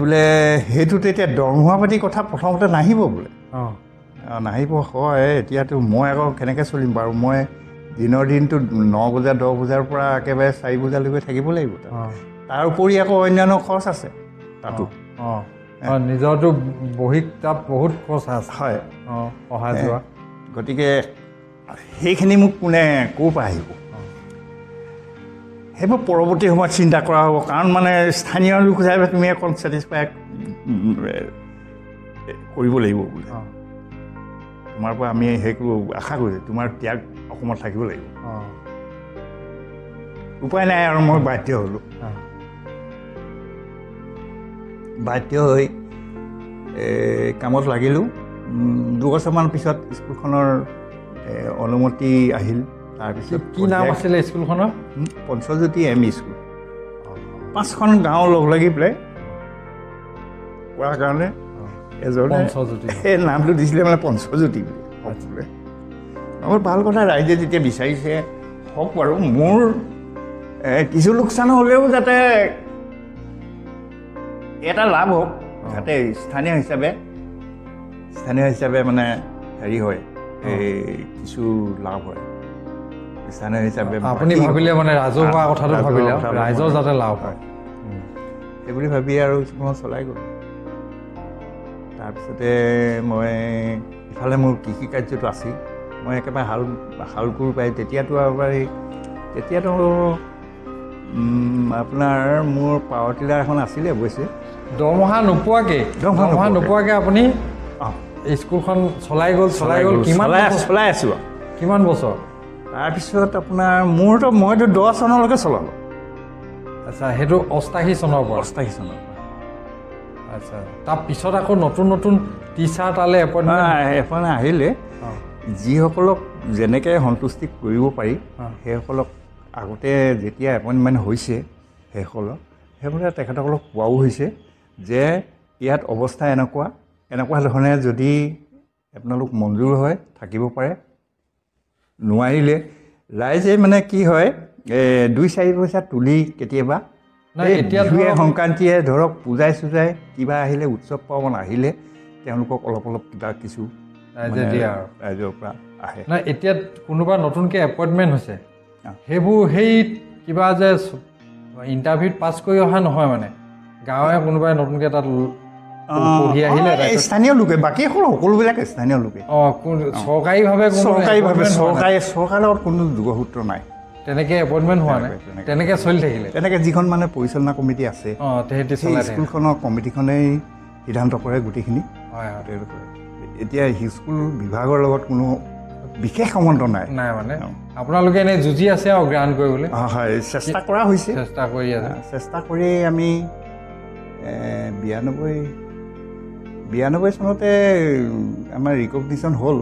বোলে সেইটো তেতিয়া দৰমহা পাতি কথা প্ৰথমতে নাহিব বোলে। নাহিব হয়, এতিয়াতো মই আকৌ কেনেকৈ চলিম বাৰু? মই দিনৰ দিনটো 9 বজা 10 বজাৰ পৰা একেবাৰে 4 বজালৈকে থাকিব লাগিব। তাৰ উপৰি আকৌ অন্যান্য খৰচ আছে তাতো। নিজৰতো বহী কিতাপ বহুত খৰচ আছে। হয়, অহা যোৱা। গতিকে সেইখিনি মোক কোনে ক'ৰ পৰা আহিব? সেইবোৰ পৰৱৰ্তী সময়ত চিন্তা কৰা হ'ব, কাৰণ মানে স্থানীয় লোক হিচাপে তুমি অকণ ছেটিছফাই কৰিব লাগিব বোলে। তোমাৰ পৰা আমি সেইটো আশা কৰিছোঁ, তোমাৰ ত্যাগ অসমত থাকিব লাগিব। উপায় নাই আৰু মই বাধ্য হ'লোঁ। বাধ্য হৈ কামত লাগিলোঁ। 2 বছৰমান পিছত স্কুলখনৰ অনুমতি আহিল। তাৰপিছত কি নাম আছিলে স্কুলখনৰ? পঞ্চজ্যোতি এম.ই. স্কুল। 5খন গাঁও লগ লাগি পেলাই কৰাৰ কাৰণে এজনে সেই নামটো দিছিলে মানে পঞ্চজ্যোতি বুলি। মোৰ ভাল কথা, ৰাইজে যেতিয়া বিচাৰিছে হওক বাৰু, মোৰ কিছু লোকচান হ'লেও যাতে এটা লাভ হওক, যাতে স্থানীয় হিচাপে মানে হেৰি হয়, কিছু লাভ হয় স্থানীয় হিচাপে। আপুনি ভাবিলে মানে ৰাজহুৱা কথাটো ভাবিলে, ৰাইজৰ যাতে লাভ হয় সেইবুলি ভাবি আৰু স্কুলখন চলাই গ'লোঁ। তাৰপিছতে মই ইফালে মোৰ কৃষি কাৰ্যটো আছিল, মই একেবাৰে হাল কোৰ পাই তেতিয়াতো আপোনাৰ মোৰ পাৱাৰ টিলাৰ এখন আছিলে অৱশ্যে। দৰমহা নোপোৱাকৈ আপুনি স্কুলখন চলাই গ'ল। চলাই আছোঁ। কিমান বছৰ? তাৰপিছত আপোনাৰ মইতো 10 চনলৈকে চলালোঁ। আচ্ছা, সেইটো 88 চনৰ পৰা? 88 চনৰ পৰা। আচ্ছা, তাৰপিছত আকৌ নতুন টিচাৰ তালৈ এপইণ্টমেণ্ট আহিলে। যিসকলক যেনেকৈ সন্তুষ্টি কৰিব পাৰি সেইসকলক আগতে যেতিয়া এপইণ্টমেণ্ট হৈছে সেইসকলে তেখেতসকলক কোৱাও হৈছে যে ইয়াত অৱস্থা এনেকুৱা ধৰণে যদি আপোনালোক মঞ্জুৰ হয় থাকিব পাৰে, নোৱাৰিলে ৰাইজে মানে কি হয় 2-4 পইচা তুলি কেতিয়াবা নাই এতিয়া বিহুৱে সংক্ৰান্তিয়ে ধৰক পূজাই চূজাই কিবা আহিলে উৎসৱ পাৰ্বণ আহিলে তেওঁলোকক অলপ অলপ কিবা কিছু ৰাইজে দিয়ে আৰু ৰাইজৰ পৰা আহে। নাই এতিয়া কোনোবা নতুনকৈ এপইণ্টমেণ্ট হৈছে অ। সেইবোৰ সেই কিবা যে ইণ্টাৰভিউত পাছ কৰি অহা নহয় মানে গাঁৱে কোনোবাই নতুনকৈ তাত পঢ়ি আহিলে স্থানীয় লোকে বাকী সকলোবিলাক স্থানীয় লোকে চৰকাৰীভাৱে চৰকাৰৰ লগত কোনো যোগসূত্ৰ নাই, তেনেকৈ এপইণ্টমেণ্ট হোৱা নাই, তেনেকৈ চলি থাকিলে তেনেকৈ যিখন মানে পৰিচালনা কমিটি আছে সেই স্কুলখনৰ কমিটিখনেই সিদ্ধান্ত কৰে গোটেইখিনি। এতিয়া স্কুল বিভাগৰ লগত কোনো বিশেষ সম্বন্ধ নাই মানে আপোনালোকে এনেই যুঁজি আছে আৰু গ্ৰহণ কৰিবলৈ। হয়, চেষ্টা কৰা হৈছে, চেষ্টা কৰি আমি 92 চনতে আমাৰ ৰিকগনিশ্যন হ'ল,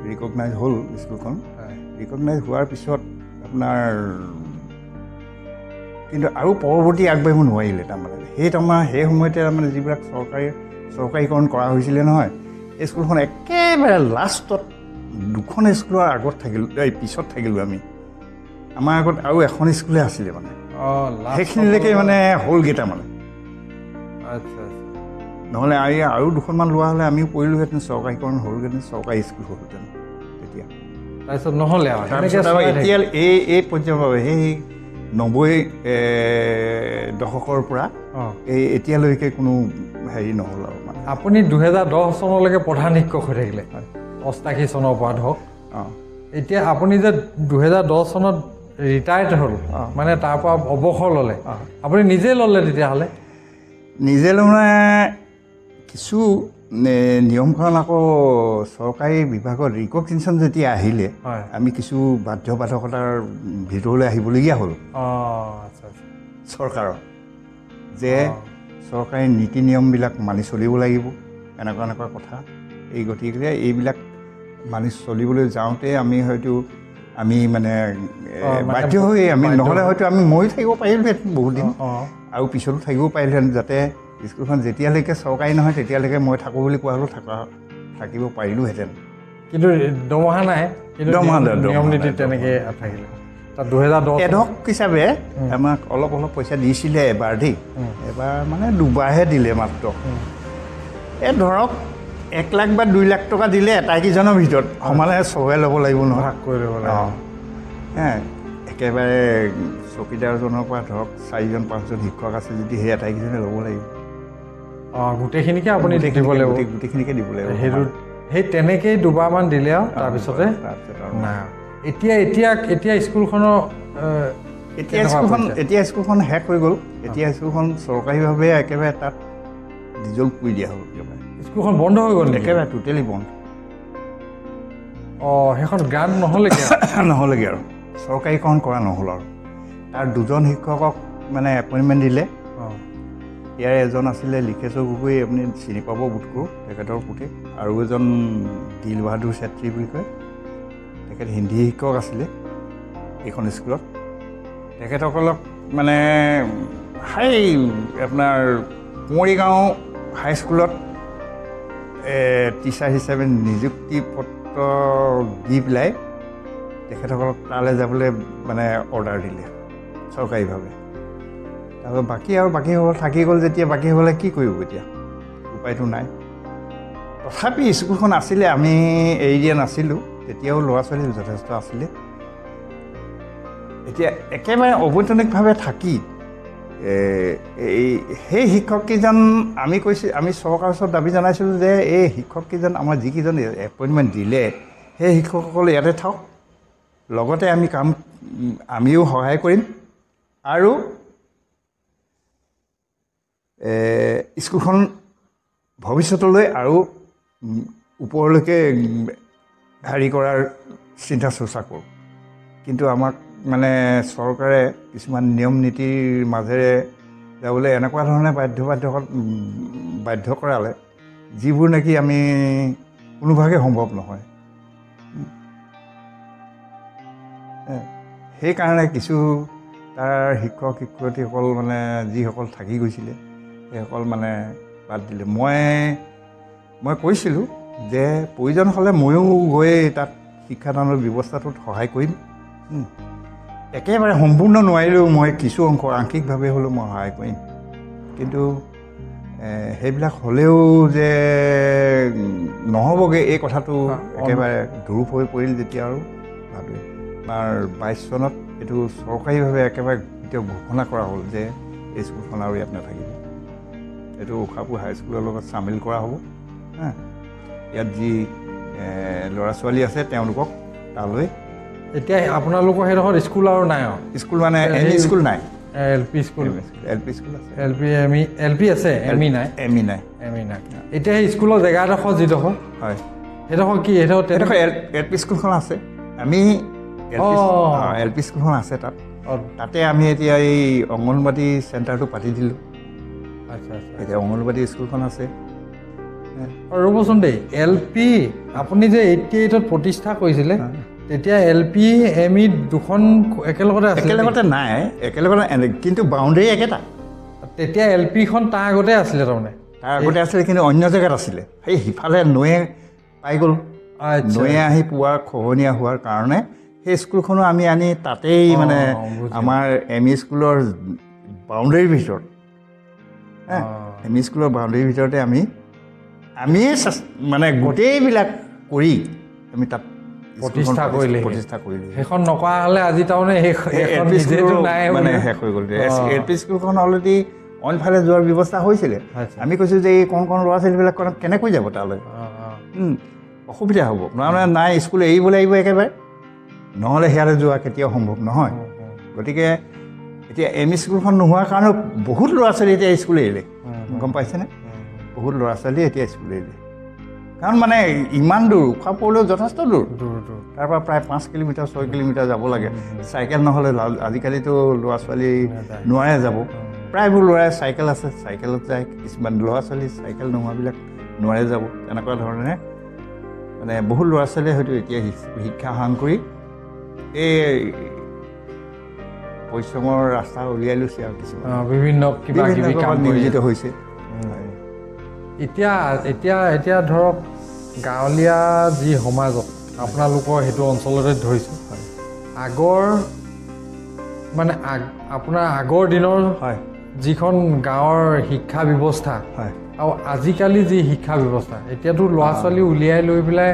ৰিকগনাইজ হ'ল স্কুলখন। ৰিকগনাইজ হোৱাৰ পিছত আপোনাৰ কিন্তু আৰু পৰৱৰ্তী আগবাঢ়িব নোৱাৰিলে তাৰমানে সেই সময়তে তাৰমানে যিবিলাক চৰকাৰীকৰণ কৰা হৈছিলে নহয়, স্কুলখন একেবাৰে লাষ্টত 2খন স্কুলৰ আগত থাকিলোঁ, পিছত থাকিলোঁ আমি। আমাৰ আগত আৰু এখন স্কুলে আছিলে মানে সেইখিনিলৈকে মানে হ'লগৈ তাৰমানে। নহ'লে আৰু 2খনমান লোৱা হ'লে আমিও পৰিলোহেঁতেন, চৰকাৰীকৰণ হ'লহেঁতেন, চৰকাৰী স্কুল হ'লহেঁতেন তেতিয়া। তাৰপিছত নহ'লে এতিয়া এই পৰ্যায়ৰ সেই 90 দশকৰ পৰা এতিয়ালৈকে কোনো হেৰি নহ'ল আৰু মানে। আপুনি 2010 চনলৈকে প্ৰধান শিক্ষক হৈ থাকিলে, 88 চনৰ পৰা ধৰক। এতিয়া আপুনি যে 2010 চনত ৰিটায়াৰ্ড হ'ল, মানে তাৰ পৰা অৱসৰ ল'লে, আপুনি নিজে ল'লে তেতিয়াহ'লে? নিজে মানে কিছু নিয়মখন আকৌ চৰকাৰী বিভাগত ৰিকগনিশ্যন যেতিয়া আহিলে আমি কিছু বাধ্যবাধকতাৰ ভিতৰলৈ আহিবলগীয়া হ'ল চৰকাৰৰ, যে চৰকাৰী নীতি নিয়মবিলাক মানি চলিব লাগিব, এনেকুৱা কথা। এই গতিকে এইবিলাক মানি চলিবলৈ যাওঁতে আমি মানে বাধ্য হৈ আমি নহ'লে হয়তো আমি ময়ো থাকিব পাৰিলোহেঁতেন বহুত দিন, আৰু পিছতো থাকিব পাৰিলোহেঁতেন, যাতে স্কুলখন যেতিয়ালৈকে চৰকাৰী নহয় তেতিয়ালৈকে মই থাকোঁ বুলি কোৱা হ'লেও থাকিব পাৰিলোহেঁতেন। কিন্তু দৰমহা নাই, নিয়ম নীতি তেনেকৈ থাকিলে। তাত 2010 এডহক হিচাপে আমাক অলপ পইচা দিছিলে এবাৰ দেই, এবাৰ মানে 2বাৰহে দিলে মাত্ৰ। ধৰক 1 লাখ বা 2 লাখ টকা দিলে এটাইকেইজনৰ ভিতৰত, সমানে চবে ল'ব লাগিব নহয়, ভাগ কৰি ল'ব লাগিব। একেবাৰে চকীদাৰজনৰ পৰা ধৰক 4-5জন শিক্ষক আছে যদি সেই এটাইকেইজনে ল'ব লাগিব। গোটেইখিনিকে আপুনি দিব লাগিব, গোটেইখিনিকে দিব লাগিব। সেই তেনেকেই 2বাৰমান দিলে আৰু তাৰপিছতে নাই। এতিয়া স্কুলখনৰ এতিয়া স্কুলখন শেষ হৈ গ'ল। এতিয়া স্কুলখন চৰকাৰীভাৱে একেবাৰে তাত ডিজল্ভ কৰি দিয়া হ'ল, একেবাৰে স্কুলখন বন্ধ হৈ গ'ল, একেবাৰে টোটেলি বন্ধ। সেইখন গ্ৰাণ্ট নহ'লেগৈ আৰু চৰকাৰীকৰণ কৰা নহ'ল আৰু। তাৰ 2জন শিক্ষকক মানে এপইণ্টমেণ্ট দিলে। ইয়াৰ এজন আছিলে লিখেশ্বৰ গগৈ, আপুনি চিনি পাব বোধকৰোঁ, তেখেতৰ পুতেক, আৰু এজন দিল বাহাদুৰ চেত্ৰী বুলি কয়, তেখেত হিন্দী শিক্ষক আছিলে এইখন স্কুলত। তেখেতসকলক মানে আপোনাৰ কুঁৱৰীগাঁও হাইস্কুলত টিচাৰ হিচাপে নিযুক্তি পত্ৰ দি পেলাই তেখেতসকলক তালৈ যাবলৈ মানে অৰ্ডাৰ দিলে চৰকাৰীভাৱে। তাৰপিছত বাকীসকল থাকি গ'ল যেতিয়া, বাকীসকলে কি কৰিব এতিয়া, উপায়টো নাই। তথাপি স্কুলখন আছিলে, আমি এৰি দিয়া নাছিলোঁ, তেতিয়াও ল'ৰা ছোৱালী যথেষ্ট আছিলে। এতিয়া একেবাৰে অবৈতনিকভাৱে থাকি সেই শিক্ষককেইজন আমি চৰকাৰৰ ওচৰত দাবী জনাইছিলোঁ যে এই শিক্ষককেইজন আমাৰ যিকেইজন এপইণ্টমেণ্ট দিলে সেই শিক্ষকসকল ইয়াতে থাকক, লগতে আমিও সহায় কৰিম, আৰু স্কুলখন ভৱিষ্যতলৈ আৰু ওপৰলৈকে হেৰি কৰাৰ চিন্তা চৰ্চা কৰোঁ। কিন্তু আমাক মানে চৰকাৰে কিছুমান নিয়ম নীতিৰ মাজেৰে যাবলৈ এনেকুৱা ধৰণে বাধ্য কৰালে, যিবোৰ নেকি আমি কোনোভাগে সম্ভৱ নহয়। সেইকাৰণে কিছু তাৰ শিক্ষক শিক্ষয়িত্ৰীসকল মানে যিসকল থাকি গৈছিলে সেইসকল মানে বাদ দিলে। মই কৈছিলোঁ যে প্ৰয়োজন হ'লে ময়ো গৈ তাত শিক্ষাদানৰ ব্যৱস্থাটোত সহায় কৰিম, একেবাৰে সম্পূৰ্ণ নোৱাৰিলেও মই কিছু অংশ আংশিকভাৱে হ'লেও মই সহায় কৰিম। কিন্তু সেইবিলাক হ'লেও যে নহ'বগৈ এই কথাটো একেবাৰে ধুৰুপ হৈ পৰিল যেতিয়া আৰু ভাবোঁ আমাৰ 22 চনত এইটো চৰকাৰীভাৱে একেবাৰে এতিয়া ঘোষণা কৰা হ'ল যে এই স্কুলখন আৰু ইয়াত নাথাকিব। এইটো উষাপুৰ হাইস্কুলৰ লগত চামিল কৰা হ'ব। ইয়াত যি ল'ৰা ছোৱালী আছে তেওঁলোকক তালৈ এতিয়া আপোনালোকৰ সেইডোখৰত স্কুল আৰু নাই আৰু স্কুল মানে এম ই স্কুল নাই। এল পি স্কুল স্কুল আছে, এল পি আছে, এম ই নাই। এতিয়া সেই স্কুলৰ জেগা এডোখৰ যিডোখৰ হয় সেইডোখৰ কি সেইডোখৰ এল পি স্কুলখন আছে। আমি এল পি স্কুলখন আছে তাত। তাতে আমি এতিয়া এই অংগনবাদী চেণ্টাৰটো পাতি দিলোঁ। আচ্ছা আচ্ছা, এতিয়া অংগনবাদী স্কুলখন আছে। ৰ'বচোন দেই, এল পি আপুনি যে 88ত প্ৰতিষ্ঠা কৰিছিলে তেতিয়া এল পি এম ই দুখন একেলগতে আছিল? একেলগতে নাই, একেলগতে কিন্তু বাউণ্ডেৰী একেটা। তেতিয়া এল পিখন তাৰ আগতে আছিলে? তাৰমানে তাৰ আগতে আছিলে কিন্তু অন্য জেগাত আছিলে। সেই সিফালে নৈয়ে পাই গ'ল। নৈয়ে আহি পোৱা খহনীয়া হোৱাৰ কাৰণে সেই স্কুলখনো আমি আনি তাতেই মানে আমাৰ এম ই স্কুলৰ বাউণ্ডেৰীৰ ভিতৰত এম ই স্কুলৰ বাউণ্ডেৰীৰ ভিতৰতে আমি মানে গোটেইবিলাক কৰি আমি তাত প্ৰতিষ্ঠা কৰিলোঁ। সেইখন নকৰা হ'লে আজি তাৰমানে মানে শেষ হৈ গ'ল। এল পি স্কুলখন অলৰেডি অইনফালে যোৱাৰ ব্যৱস্থা হৈছিলে। আমি কৈছোঁ যে এই কণ ল'ৰা ছোৱালীবিলাক কেনেকৈ যাব তালৈ, অসুবিধা হ'ব। মানে নাই, স্কুল এৰিব লাগিব একেবাৰে, নহ'লে সেয়ালৈ যোৱা কেতিয়াও সম্ভৱ নহয়। গতিকে এতিয়া এম ই স্কুলখন নোহোৱাৰ কাৰণে বহুত ল'ৰা ছোৱালী এতিয়া স্কুল এৰিলে, গম পাইছেনে? বহুত ল'ৰা ছোৱালী এতিয়া স্কুল এৰিলে। কাৰণ মানে ইমান দূৰ, উষাপুৰলৈও যথেষ্ট দূৰ, তাৰ পৰা প্ৰায় 5 কিলোমিটাৰ 6 কিলোমিটাৰ যাব লাগে। চাইকেল নহ'লে আজিকালিতো ল'ৰা ছোৱালী নোৱাৰে যাব। প্ৰায়বোৰ ল'ৰাই চাইকেল আছে, চাইকেলত যায়। কিছুমান ল'ৰা ছোৱালী চাইকেল নোহোৱাবিলাক নোৱাৰে যাব। তেনেকুৱা ধৰণে মানে বহুত ল'ৰা ছোৱালীয়ে হয়তো এতিয়া শিক্ষা আহৰণ কৰি এই পৰিশ্ৰমৰ ৰাস্তা উলিয়াই লৈছে আৰু কিছুমান বিভিন্ন কিবা কিবি কাম নিয়োজিত হৈছে। এতিয়া ধৰক গাঁৱলীয়া যি সমাজত আপোনালোকৰ সেইটো অঞ্চলতে ধৰিছোঁ, আগৰ মানে আপোনাৰ আগৰ দিনৰ যিখন গাঁৱৰ শিক্ষা ব্যৱস্থা আৰু আজিকালি যি শিক্ষা ব্যৱস্থা, এতিয়াতো ল'ৰা ছোৱালী উলিয়াই লৈ পেলাই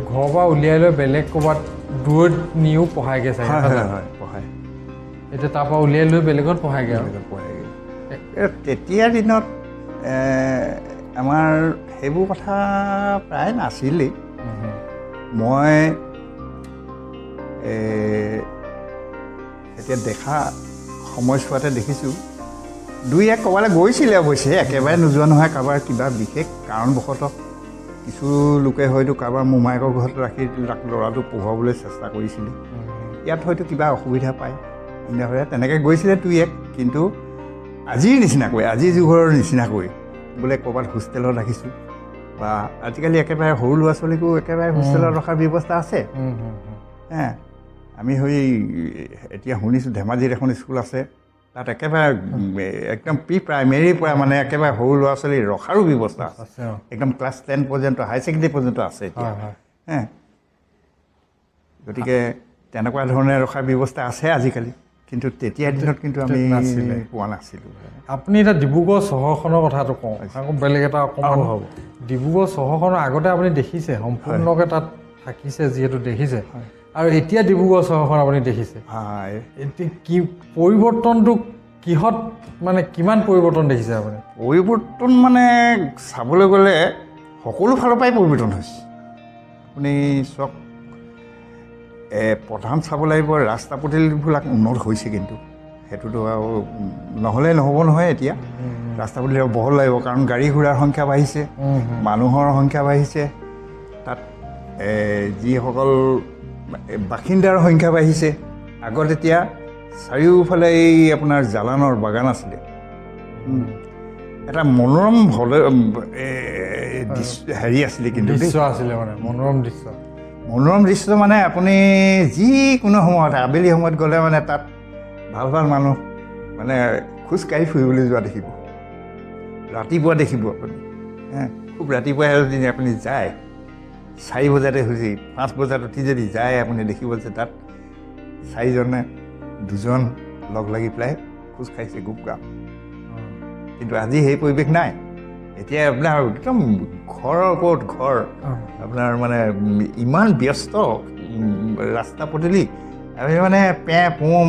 ঘৰৰ পৰা উলিয়াই লৈ বেলেগ ক'ৰবাত দূৰত নিও পঢ়ায়গৈ চাগে। পঢ়ায় এতিয়া তাৰপৰা উলিয়াই লৈ বেলেগত পঢ়ায়গৈ আৰু পঢ়ায়গৈ। তেতিয়াৰ দিনত আমাৰ সেইবোৰ কথা প্ৰায় নাছিলেই। মই এতিয়া দেখা সময়ছোৱাতে দেখিছোঁ, দুই এক ক'ৰবালৈ গৈছিলে অৱশ্যে, একেবাৰে নোযোৱা নহয়। কাৰোবাৰ কিবা বিশেষ কাৰণবশতঃ কিছু লোকে হয়তো কাৰোবাৰ মোমায়েকৰ ঘৰত ৰাখি ল'ৰাটো পঢ়ুৱাবলৈ চেষ্টা কৰিছিলে। ইয়াত হয়তো কিবা অসুবিধা পায়, তেনেকৈ গৈছিলে দুই এক। কিন্তু আজিৰ নিচিনাকৈ, আজিৰ যুগৰ নিচিনাকৈ বোলে ক'ৰবাত হোষ্টেলত ৰাখিছোঁ, বা আজিকালি একেবাৰে সৰু ল'ৰা ছোৱালীকো একেবাৰে হোষ্টেলত ৰখাৰ ব্যৱস্থা আছে। আমি এতিয়া শুনিছোঁ ধেমাজিত এখন স্কুল আছে, তাত একেবাৰে একদম প্ৰি প্ৰাইমেৰীৰ পৰা মানে একেবাৰে সৰু ল'ৰা ছোৱালী ৰখাৰো ব্যৱস্থা আছে। একদম ক্লাছ 10 পৰ্যন্ত, হাই ছেকেণ্ডেৰী পৰ্যন্ত আছে এতিয়া। গতিকে তেনেকুৱা ধৰণে ৰখাৰ ব্যৱস্থা আছে আজিকালি, কিন্তু তেতিয়াৰ দিনত কিন্তু আমি পোৱা নাছিলোঁ। আপুনি এতিয়া ডিব্ৰুগড় চহৰখনৰ কথাটো কওঁ, আকৌ বেলেগ এটা অকণমান হ'ব। ডিব্ৰুগড় চহৰখনৰ আগতে আপুনি দেখিছে, সম্পূৰ্ণকৈ তাত থাকিছে যিহেতু দেখিছে, আৰু এতিয়া ডিব্ৰুগড় চহৰখন আপুনি দেখিছে। এতিয়া কি পৰিৱৰ্তনটো কিহত, মানে কিমান পৰিৱৰ্তন দেখিছে আপুনি? পৰিৱৰ্তন মানে চাবলৈ গ'লে সকলো ফালৰ পৰাই পৰিৱৰ্তন হৈছে। আপুনি চাওক, প্ৰধান চাব লাগিব, ৰাস্তা পদূলিবিলাক উন্নত হৈছে, কিন্তু সেইটোতো আৰু নহ'লে নহ'ব নহয়। এতিয়া ৰাস্তা পদূলি বহল লাগিব, কাৰণ গাড়ী ঘোঁৰাৰ সংখ্যা বাঢ়িছে, মানুহৰ সংখ্যা বাঢ়িছে, তাত যিসকল বাসিন্দাৰ সংখ্যা বাঢ়িছে। আগত এতিয়া চাৰিওফালে এই আপোনাৰ জালানৰ বাগান আছিলে, এটা মনোৰম হেৰি আছিলে, কিন্তু দৃশ্য আছিলে, মানে মনোৰম দৃশ্য। মনোৰম দৃশ্য মানে আপুনি যিকোনো সময়ত আবেলি সময়ত গ'লে মানে তাত ভাল ভাল মানুহ মানে খোজকাঢ়ি ফুৰিবলৈ যোৱা দেখিব। ৰাতিপুৱা দেখিব আপুনি, খুব ৰাতিপুৱাই যদি আপুনি যায়, 4 বজাতে শুচি 5 বজাত উঠি যদি যায়, আপুনি দেখিব যে তাত 4জনে 2জন লগ লাগি পেলাই খোজ খাইছে গুপগাপ কিন্তু আজি সেই পৰিৱেশ নাই এতিয়া আপোনাৰ একদম ঘৰৰ ওপৰত ঘৰ আপোনাৰ মানে ইমান ব্যস্ত ৰাস্তা পদূলি আমি মানে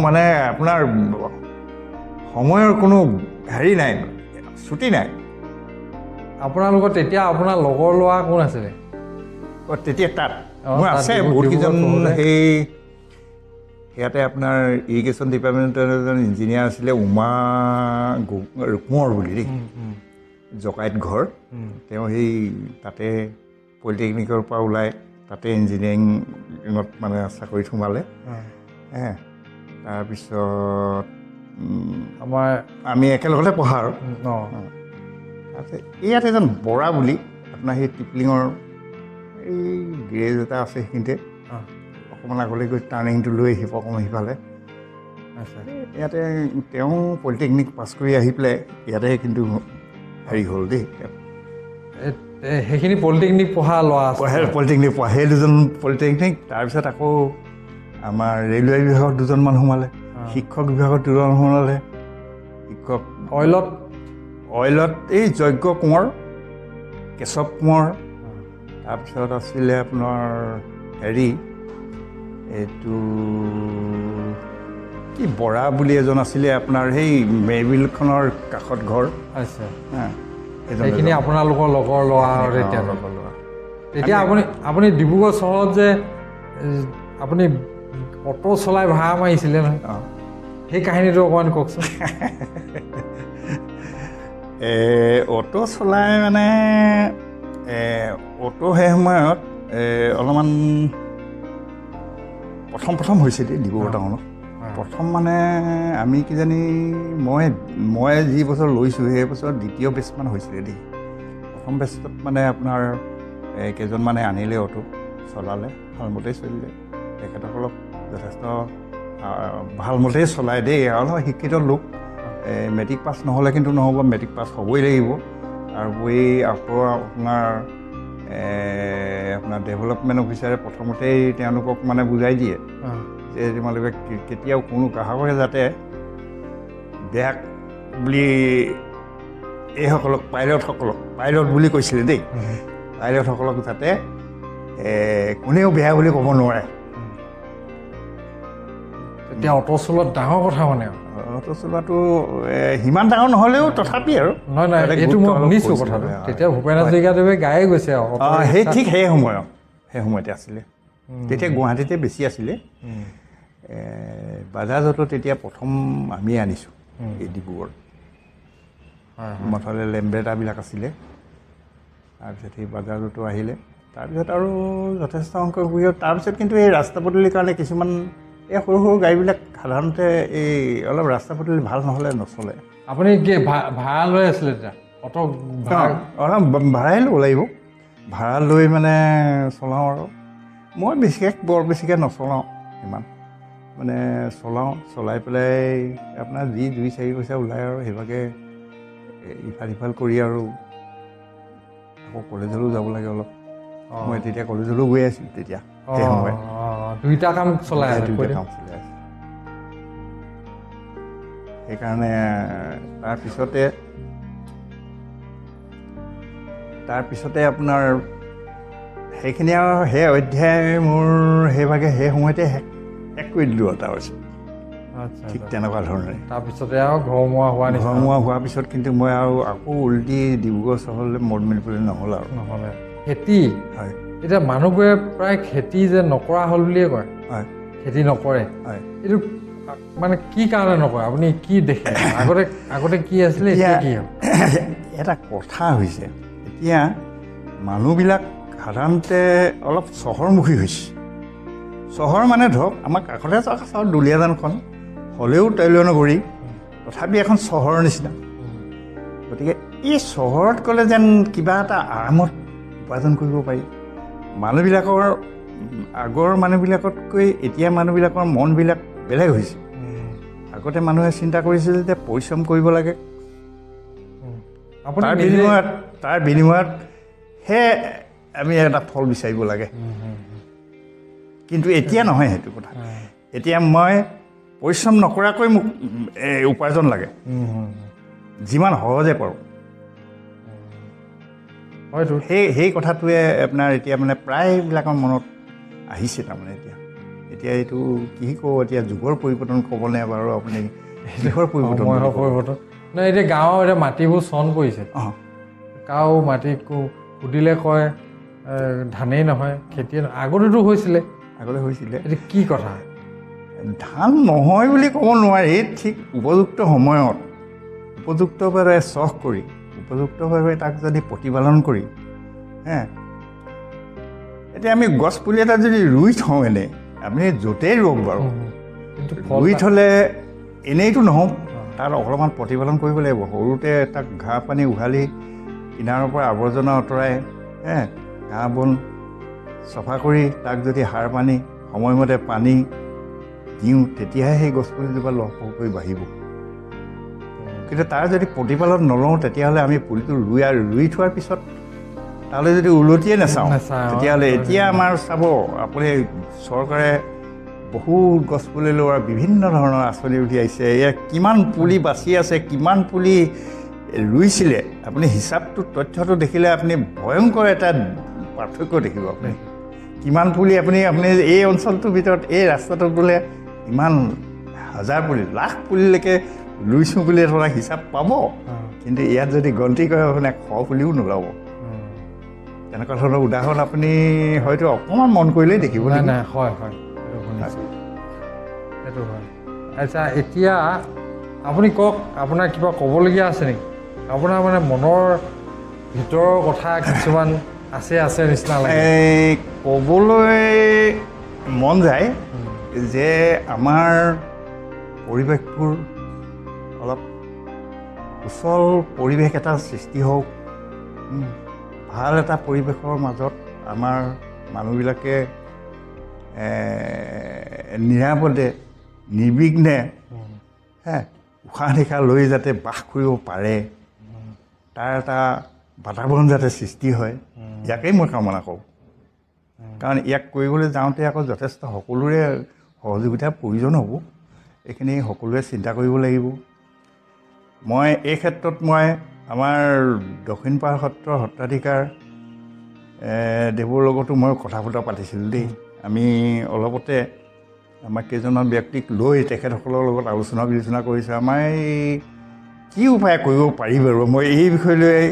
মানে আপোনাৰ সময়ৰ কোনো হেৰি নাই ছুটি নাই আপোনালোকৰ তেতিয়া আপোনাৰ লগৰ ল'ৰা কোন আছিলে তেতিয়া তাত মোৰ আছে বহুত কেইজন সেই ইয়াতে আপোনাৰ ইৰিগেশ্যন ডিপাৰ্টমেণ্টৰ এজন ইঞ্জিনিয়াৰ আছিলে উমা কোঁৱৰ বুলি দেই জকাইত ঘৰ তেওঁ সেই তাতে পলিটেকনিকৰ পৰা ওলাই তাতে ইঞ্জিনিয়াৰিঙত মানে চাকৰিত সোমালে তাৰপিছত আমি একেলগতে পঢ়া আৰু তাৰপিছত ইয়াত এজন বৰা বুলি আপোনাৰ সেই টিপলিঙৰ এই গেৰেজ এটা আছে সেইখিনিতে অকণমান আগলৈ গৈ টাৰ্ণিংটো লৈ আহিব অকণমান সিফালে ইয়াতে তেওঁ পলিটেকনিক পাছ কৰি আহি পেলাই ইয়াতে কিন্তু হেৰি হ'ল দেই সেইখিনি পলিটেকনিক পঢ়া ল'ৰা পলিটেকনিক পঢ়া সেই 2জন পলিটেকনিক তাৰপিছত আকৌ আমাৰ ৰেলৱে বিভাগত 2জনমান সোমালে শিক্ষক বিভাগত 2জন সোমালে শিক্ষক অইলত এই যজ্ঞ কোঁৱৰ কেশৱ কোঁৱৰ তাৰপিছত আছিলে আপোনাৰ হেৰি এইটো কি বৰা বুলি এজন আছিলে আপোনাৰ সেই মেবিলখনৰ কাষত ঘৰ সেইখিনি আপোনালোকৰ লগৰ ল'ৰা তেতিয়া আপুনি ডিব্ৰুগড় চহৰত যে আপুনি অটো চলাই ভাড়া মাৰিছিলে নহয় সেই কাহিনীটো অকণমান কওকচোন অটো চলাই মানে অটো সেই সময়ত অলপমান প্ৰথম হৈছে দেই ডিব্ৰুগড় টাউনত প্ৰথম মানে আমি কিজানি মই যি বছৰ লৈছোঁ সেই বছৰ দ্বিতীয় বেচমান হৈছিলে দেই প্ৰথম বেচত মানে আপোনাৰ কেইজনমানে আনিলে অটো চলালে ভালমতেই চলিলে তেখেতসকলক যথেষ্ট ভালমতেই চলাই দেই অলপ শিক্ষিত লোক মেট্ৰিক পাছ নহ'লে কিন্তু নহ'ব মেট্ৰিক পাছ হ'বই লাগিব আৰু আকৌ আপোনাৰ ডেভেলপমেণ্ট অফিচাৰে প্ৰথমতেই তেওঁলোকক মানে বুজাই দিয়ে যে তোমালোকে কেতিয়াও কোনো গ্ৰাহকে যাতে বেয়া বুলি এইসকলক পাইলট বুলি কৈছিলে দেই পাইলটসকলক যাতে কোনেও বেয়া বুলি ক'ব নোৱাৰে তেতিয়া অটো চলোৱাত ডাঙৰ কথা মানে অটো চলোৱাটো সিমান ডাঙৰ নহ'লেও তথাপি আৰু নহয় এইটো মই শুনিছোঁ কথাটো তেতিয়া ভূপেন হাজৰিকাদেৱে গায়ে গৈছে সেই ঠিক সেই সময়তে আছিলে তেতিয়া গুৱাহাটীতে বেছি আছিলে বাজাজতো তেতিয়া প্ৰথম আমি আনিছোঁ এই ডিব্ৰুগড় মথালে লেম্ব্ৰেটাবিলাক আছিলে তাৰপিছত সেই বাজাজতো আহিলে তাৰপিছত আৰু যথেষ্ট সংখ্যক তাৰপিছত কিন্তু এই ৰাস্তা পদূলিৰ কাৰণে কিছুমান এই সৰু সৰু গাড়ীবিলাক সাধাৰণতে এই অলপ ৰাস্তা পদূলি ভাল নহ'লে নচলে আপুনি কি ভাড়া লৈ আছিলে তেতিয়া অটো অলপ ভাড়াই ল'ব লাগিব ভাড়া লৈ মানে চলাওঁ আৰু মই বৰ বেছিকৈ নচলাওঁ ইমান মানে চলাই পেলাই আপোনাৰ যি 2-4 পইচা ওলায় আৰু সেইভাগে ইফাল সিফাল কৰি আৰু আকৌ কলেজলৈও যাব লাগে অলপ মই তেতিয়া কলেজলৈও গৈ আছিলোঁ তেতিয়া সেই সময়ত দুইটা কাম চলাই সেইকাৰণে তাৰপিছতে আপোনাৰ সেইখিনি আৰু সেই অধ্যায় মোৰ সেইভাগে সেই সময়তে শেষ কৰি দিলোঁ আৰু তাৰপিছত ঠিক তেনেকুৱা ধৰণে তাৰপিছতে আৰু ঘৰমুৱা হোৱাৰ পিছত কিন্তু মই আৰু আকৌ উল্টি ডিব্ৰুগড় চহৰলৈ মন মেলিবলৈ নহ'লে খেতি হয় এতিয়া মানুহবোৰে প্ৰায় খেতি যে নকৰা হ'ল বুলিয়ে কয় খেতি নকৰে এইটো মানে কি কাৰণে নকৰে আপুনি কি দেখে আগতে কি আছিলে কি এটা কথা হৈছে এতিয়া মানুহবিলাক সাধাৰণতে অলপ চহৰমুখী হৈছে চহৰ মানে ধৰক আমাৰ কাষতে চাওক দুলীয়াজানখন হ'লেও তৈলনগৰী তথাপি এখন চহৰৰ নিচিনা গতিকে এই চহৰত গ'লে যেন কিবা এটা আৰামত উপাৰ্জন কৰিব পাৰি মানুহবিলাকৰ আগৰ মানুহবিলাকতকৈ এতিয়া মানুহবিলাকৰ মনবিলাক বেলেগ হৈছে আগতে মানুহে চিন্তা কৰিছিল যে পৰিশ্ৰম কৰিব লাগে তাৰ বিনিময়ত হে আমি এটা ফল বিচাৰিব লাগে কিন্তু এতিয়া নহয় সেইটো কথা এতিয়া মই পৰিশ্ৰম নকৰাকৈ মোক উপাৰ্জন লাগে, যিমান সহজে পাৰোঁ। হয়তো সেই কথাটোৱে আপোনাৰ এতিয়া মানে প্ৰায়বিলাকৰ মনত আহিছে তাৰমানে এতিয়া এইটো কি কওঁ, এতিয়া যুগৰ পৰিৱৰ্তন ক'বনে বাৰু আপুনি? কিহৰ পৰিৱৰ্তন? পৰিৱৰ্তন নাই, এতিয়া গাঁৱৰ এতিয়া মাটিবোৰ চন পৰিছে, কাও মাটি সুধিলে কয় ধানেই নহয়, খেতিয়ে নহয়। আগতেতো হৈছিলে, এতিয়া কি কথা? ধান নহয় বুলি ক'ব নোৱাৰি, ঠিক উপযুক্ত সময়ত উপযুক্তভাৱে চহ কৰি উপযুক্তভাৱে তাক যদি প্ৰতিপালন কৰি, এতিয়া আমি গছ পুলি এটা যদি ৰুই থওঁ, এনেই আপুনি য'তেই ৰুওক বাৰু, ৰুই থ'লে এনেইতো নহওক, তাত অলপমান প্ৰতিপালন কৰিব লাগিব। সৰুতে তাক ঘাঁহ পানী উঘালি কিনাৰৰ পৰা আৱৰ্জনা আঁতৰাই ঘাঁহ বন চফা কৰি তাক যদি সাৰ পানী সময়মতে পানী দিওঁ, তেতিয়াহে সেই গছপুলিজোপা লহপহকৈ বাঢ়িব। কিন্তু তাৰ যদি প্ৰতিপালন নলওঁ, তেতিয়াহ'লে আমি পুলিটো ৰুই থোৱাৰ পিছত তালৈ যদি উলটিয়ে নাচাওঁ, তেতিয়াহ'লে এতিয়া আমাৰ চাব আপুনি, চৰকাৰে বহুত গছপুলি লোৱাৰ বিভিন্ন ধৰণৰ আঁচনি উঠি আহিছে। ইয়াৰ কিমান পুলি বাচি আছে, কিমান পুলি ৰুইছিলে, আপুনি হিচাপটো তথ্যটো দেখিলে আপুনি ভয়ংকৰ এটা পাৰ্থক্য দেখিব। আপুনি কিমান পুলি আপুনি এই অঞ্চলটোৰ ভিতৰত এই ৰাস্তাটোত বোলে ইমান হাজাৰ পুলি, লাখ পুলিলৈকে ৰুইছোঁ বুলি এটা হিচাপ পাব, কিন্তু ইয়াত যদি গন্তি কৰে আপোনাক 100 পুলিও নোলাব। তেনেকুৱা ধৰণৰ উদাহৰণ আপুনি হয়তো অকণমান মন কৰিলেই দেখিব। নাই, হয়, সেইটো হয়। আচ্ছা, এতিয়া আপুনি কওক, আপোনাৰ কিবা ক'বলগীয়া আছে নেকি? আপোনাৰ মানে মনৰ ভিতৰৰ কথা কিছুমান আছে নিচিনা লাগে। ক'বলৈ মন যায় যে আমাৰ পৰিৱেশবোৰ অলপ সুচল পৰিৱেশ এটা সৃষ্টি হওক, ভাল এটা পৰিৱেশৰ মাজত আমাৰ মানুহবিলাকে নিৰাপদে নিৰ্বিঘ্নে উশাহ নিশাহ লৈ যাতে বাস কৰিব পাৰে, তাৰ এটা বাতাবৰণ যাতে সৃষ্টি হয়, ইয়াকেই মই কামনা কৰোঁ। কাৰণ ইয়াক কৰিবলৈ যাওঁতে আকৌ যথেষ্ট সকলোৰে সহযোগিতাৰ প্ৰয়োজন হ'ব। এইখিনি সকলোৱে চিন্তা কৰিব লাগিব। মই এই ক্ষেত্ৰত আমাৰ দক্ষিণপাট সত্ৰৰ সত্ৰাধিকাৰ দেৱৰ লগতো মই কথা বতৰা পাতিছিলোঁ দেই। আমি অলপতে আমাৰ কেইজনমান ব্যক্তিক লৈ তেখেতসকলৰ লগত আলোচনা বিলোচনা কৰিছোঁ। আমাৰ কি উপায় কৰিব পাৰি বাৰু, মই এই বিষয় লৈ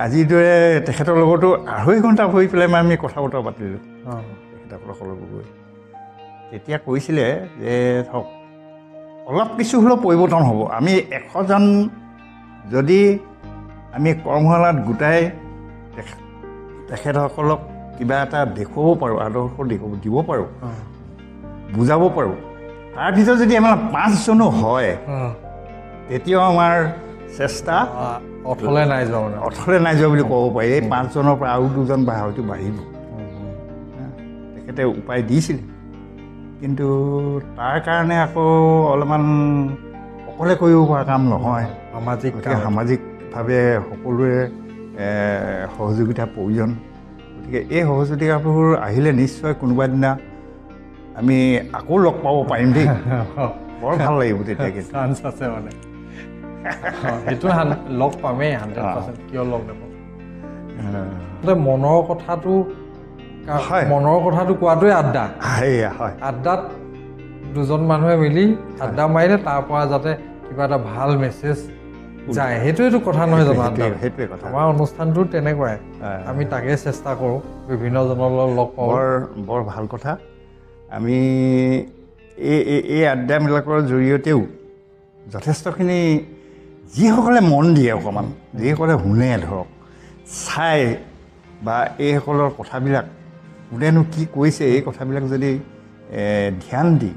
আজিৰ দৰে তেখেতৰ লগতো 2.5 ঘণ্টা বহি পেলাই আমি কথা বতৰা পাতিলোঁ তেখেতসকলৰ লগত গৈ। তেতিয়া কৈছিলে যে ধৰক অলপ কিছু হ'লেও পৰিৱৰ্তন হ'ব। আমি 100জন যদি আমি কৰ্মশালাত গোটাই তেখেতসকলক কিবা এটা দেখুৱাব পাৰোঁ, আদৰ্শ দিব পাৰোঁ, বুজাব পাৰোঁ, তাৰ ভিতৰত যদি আমাৰ 5জনো হয়, তেতিয়াও আমাৰ চেষ্টা অথলে নাই যোৱা বুলি ক'ব পাৰি। এই 5জনৰ পৰা আৰু 2জন বা হয়তো বাঢ়িব। তেখেতে উপায় দিছিলে, কিন্তু তাৰ কাৰণে আকৌ অলপমান অকলে কৰিব পৰা কাম নহয়। সামাজিকভাৱে সকলোৰে সহযোগিতাৰ প্ৰয়োজন। গতিকে এই সহযোগিতাবোৰ আহিলে নিশ্চয় কোনোবা দিনা আমি আকৌ লগ পাব পাৰিম দেই। বৰ ভাল লাগিব তেতিয়া। কিন্তু চান্স আছে মানে সেইটো লগ পামেই 100%, কিয় লগ নাপাম। মনৰ কথাটো কোৱাটোৱে আড্ডা। আড্ডাত 2জন মানুহে মিলি আড্ডা মাৰিলে তাৰ পৰা যাতে কিবা এটা ভাল মেছেজ যায়, সেইটোৱেতো কথা নহয় জানো? সেইটোৱে কথা। আমাৰ অনুষ্ঠানটো তেনেকুৱাই, আমি তাকে চেষ্টা কৰোঁ বিভিন্নজনৰ লগ পাওঁ। বৰ ভাল কথা। আমি এই আড্ডাবিলাকৰ জৰিয়তেও যথেষ্টখিনি যিসকলে মন দিয়ে, অকণমান যিসকলে শুনে, ধৰক চাই বা এইসকলৰ কথাবিলাক কোনেনো কি কৈছে, এই কথাবিলাক যদি ধ্যান দি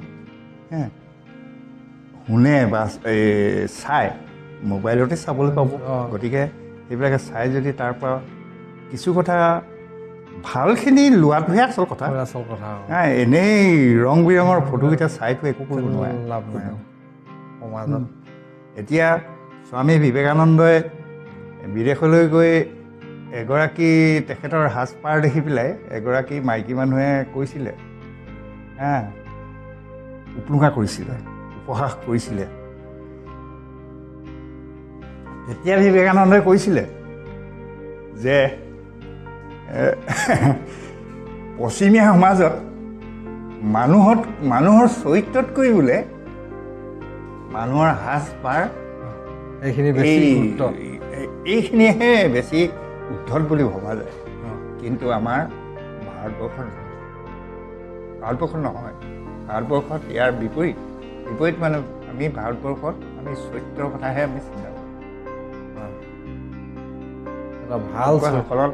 শুনে বা চাই, মোবাইলতে চাবলৈ পাব। গতিকে সেইবিলাকে চাই যদি তাৰ পৰা কিছু কথা ভালখিনি লোৱাটোহে আচল কথা। এনেই ৰং বিৰঙৰ ফটোকেইটা চাইতো একো কৰিব নোৱাৰে, লাভ নাই সমাজত। এতিয়া স্বামী বিবেকানন্দই বিদেশলৈ গৈ এগৰাকী তেখেতৰ সাজপাৰ দেখি পেলাই এগৰাকী মাইকী মানুহে কৈছিলে, উপলুঙা কৰিছিলে, উপহাস কৰিছিলে। তেতিয়া বিবেকানন্দই কৈছিলে যে পশ্চিমীয়া সমাজত মানুহৰ চৰিত্ৰতকৈ বোলে মানুহৰ সাজপাৰ এইখিনিহে বেছি উদ্ধত বুলি ভবা যায়। কিন্তু আমাৰ ভাৰতবৰ্ষত নহয়, ভাৰতবৰ্ষত ইয়াৰ বিপৰীত মানে আমি ভাৰতবৰ্ষত আমি চৰিত্ৰৰ কথাহে আমি চিন্তা কৰোঁ। ভাল ফলত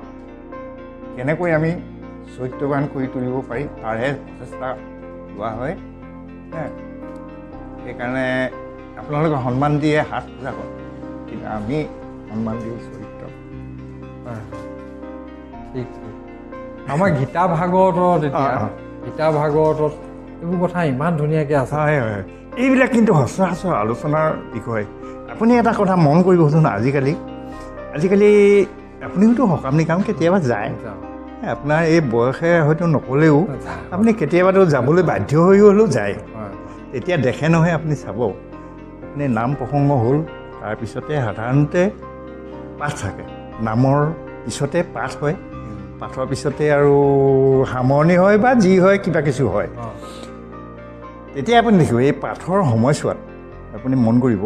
কেনেকৈ আমি চৰিত্ৰবান কৰি তুলিব পাৰি তাৰহে প্ৰচেষ্টা লোৱা হয়। সেইকাৰণে আপোনালোকে সন্মান দিয়ে সাজ পোছাকত, কিন্তু আমি সন্মান দিওঁ চৰিত্ৰ। ঠিক আমাৰ গীতা ভাগৱতত গীতা ভাগৱতত এইবোৰ কথা ইমান ধুনীয়াকৈ আছে। হয় হয়, এইবিলাক কিন্তু সচৰাচৰ আলোচনাৰ বিষয়। আপুনি এটা কথা মন কৰিবচোন, আজিকালি আপুনিওতো সকাম নিকাম কেতিয়াবা যায়, আপোনাৰ এই বয়সে হয়তো নক'লেও আপুনি কেতিয়াবাতো যাবলৈ বাধ্য হৈ হ'লেও যায়। তেতিয়া দেখে নহয়, আপুনি চাব, আপুনি নাম প্ৰসংগ হ'ল, তাৰপিছতে সাধাৰণতে পাঠ থাকে, নামৰ পিছতে পাঠ হয়, পাঠৰ পিছতে আৰু সামৰণি হয় বা যি হয় কিবা কিছু হয়। তেতিয়া আপুনি দেখিব এই পাঠৰ সময়ছোৱাত আপুনি মন কৰিব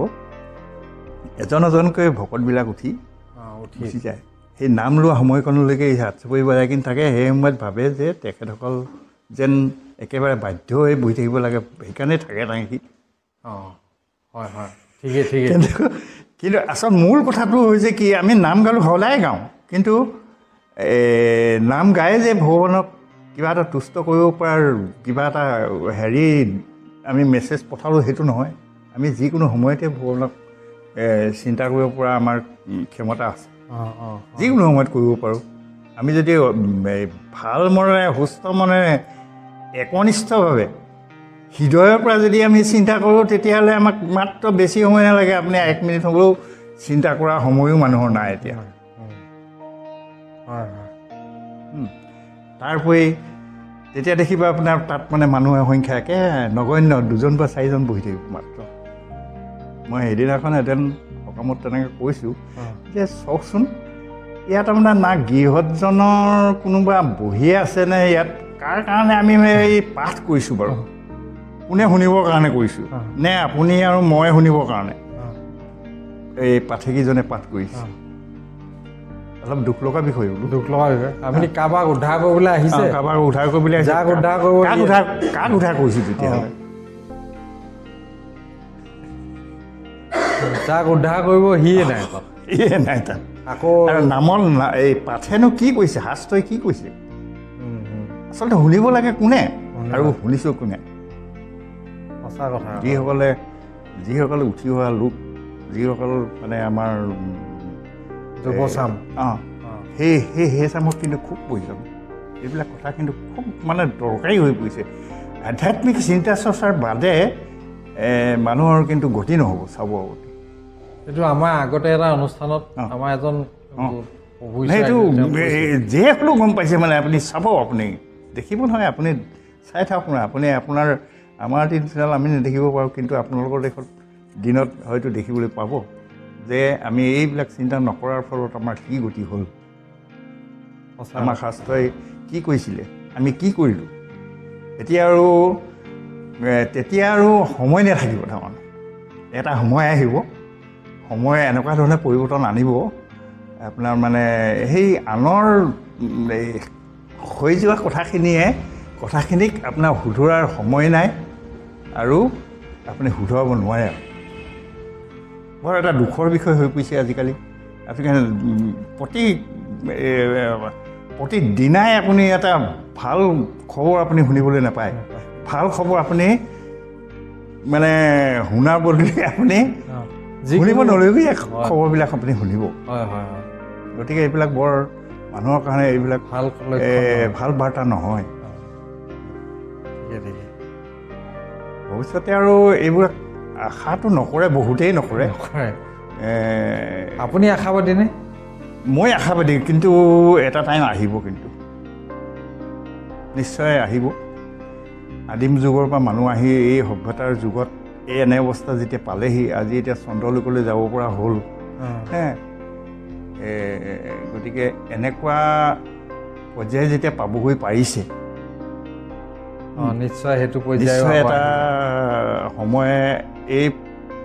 এজনকৈ ভকতবিলাক উঠি যায়। সেই নাম লোৱা সময়কণলৈকে হাত চাপৰি বজাই কিনি থাকে। সেই সময়ত ভাবে যে তেখেতসকল যেন একেবাৰে বাধ্য হৈ বহি থাকিব লাগে, সেইকাৰণে থাকে নেকি। হয় হয়, ঠিকেই। কিন্তু আচল মূল কথাটো হৈছে কি, আমি নাম গালোঁ, সদায় গাওঁ, কিন্তু নাম গাই যে ভগৱানক কিবা এটা তুষ্ট কৰিব পৰাৰ কিবা এটা আমি মেছেজ পঠালোঁ, সেইটো নহয়। আমি যিকোনো সময়তে ভগৱানক চিন্তা কৰিব পৰা আমাৰ ক্ষমতা আছে, যিকোনো সময়ত কৰিব পাৰোঁ। আমি যদি ভাল মনেৰে, সুস্থ মনেৰে, একনিষ্ঠভাৱে হৃদয়ৰ পৰা যদি আমি চিন্তা কৰোঁ, তেতিয়াহ'লে আমাক মাত্ৰ বেছি সময় নালাগে। আপুনি 1 মিনিট হ'লেও চিন্তা কৰাৰ সময়ো মানুহৰ নাই এতিয়া। তাৰোপৰি তেতিয়া দেখিবা আপোনাৰ তাত মানে মানুহৰ সংখ্যা একে নগণ্য, 2জন বা 4জন বহি থাকিব মাত্ৰ। মই সেইদিনাখন এদিন সকামত তেনেকৈ কৈছোঁ যে চাওকচোন, ইয়াত আপোনাৰ না গৃহস্থজনৰ কোনোবা বহিয়ে আছেনে, ইয়াত কাৰ কাৰণে আমি এই পাঠ কৰিছোঁ বাৰু, কোনে শুনিবৰ কাৰণে কৰিছোঁ, নে আপুনি আৰু মই শুনিবৰ কাৰণে এই পাঠেকীজনে পাঠ কৰিছে। অলপ দুখ লগা বিষয় বোলো। আপুনি কাৰোবাক উদ্ধাৰ কৰিবলৈ আহিছে, কাৰোবাক উদ্ধাৰ কৰিবলৈ আহিছে, যাক উদ্ধাৰ কৰিব, কাক উদ্ধাৰ কৰিছোঁ তেতিয়াহ'লে? যাক উদ্ধাৰ কৰিব সিয়ে নাই তাত। আকৌ নামৰ এই পাঠেনো কি কৈছে, শাস্ত্ৰই কি কৈছে, আচলতে শুনিব লাগে কোনে আৰু শুনিছোঁ কোনে? সঁচা কথা। যিসকলে উঠি অহা লোক, যিসকল মানে আমাৰ যুৱচাম, সেই চামক কিন্তু খুব প্ৰয়োজন। এইবিলাক কথা কিন্তু খুব মানে দৰকাৰী হৈ পৰিছে। আধ্যাত্মিক চিন্তা চৰ্চাৰ বাদে মানুহৰ কিন্তু গতি নহ'ব, চাব। এইটো আমাৰ আগতে এটা অনুষ্ঠানত আমাৰ এজন সেইটো যিয়ে হ'লেও গম পাইছে, মানে আপুনি চাব, আপুনি দেখিব নহয়, আপুনি চাই থাকক না। আপুনি আমাৰ দিনডাল আমি নেদেখিব পাৰোঁ, কিন্তু আপোনালোকৰ দিনত হয়তো দেখিবলৈ পাব যে আমি এইবিলাক চিন্তা নকৰাৰ ফলত আমাৰ কি গতি হ'ল, আমাৰ শাস্ত্ৰই কি কৈছিলে, আমি কি কৰিলোঁ। তেতিয়া আৰু সময় নাথাকিব। তাৰমানে এটা সময় আহিব, সময় এনেকুৱা ধৰণে পৰিৱৰ্তন আনিব, আপোনাৰ মানে সেই আনৰ হৈ যোৱা কথাখিনিক আপোনাৰ শুধৰাৰ সময় নাই, আৰু আপুনি শুধৰাব নোৱাৰে। বৰ এটা দুখৰ বিষয় হৈ পৰিছে আজিকালি। আপুনি প্ৰতিদিনাই আপুনি এটা ভাল খবৰ আপুনি শুনিবলৈ নাপায়। ভাল খবৰ আপুনি মানে শুনাৰ বদলি আপুনি শুনিব নলগীয়া খবৰবিলাক আপুনি শুনিব। গতিকে এইবিলাক বৰ মানুহৰ কাৰণে এইবিলাক ভাল বাৰ্তা নহয়। ভৱিষ্যতে আৰু এইবিলাক আশাটো নকৰে, বহুতেই নকৰে। আপুনি আশাবাদীনে? মই আশাবাদী, কিন্তু এটা টাইম আহিব, কিন্তু নিশ্চয় আহিব। আদিম যুগৰ পৰা মানুহ আহি এই সভ্যতাৰ যুগত এই এনে অৱস্থা যেতিয়া পালেহি, আজি এতিয়া চন্দ্ৰলোকলৈ যাব পৰা হ'ল। গতিকে এনেকুৱা পৰ্যায় যেতিয়া পাবগৈ পাৰিছে, নিশ্চয় সেইটো নিশ্চয় এটা সময়ে এই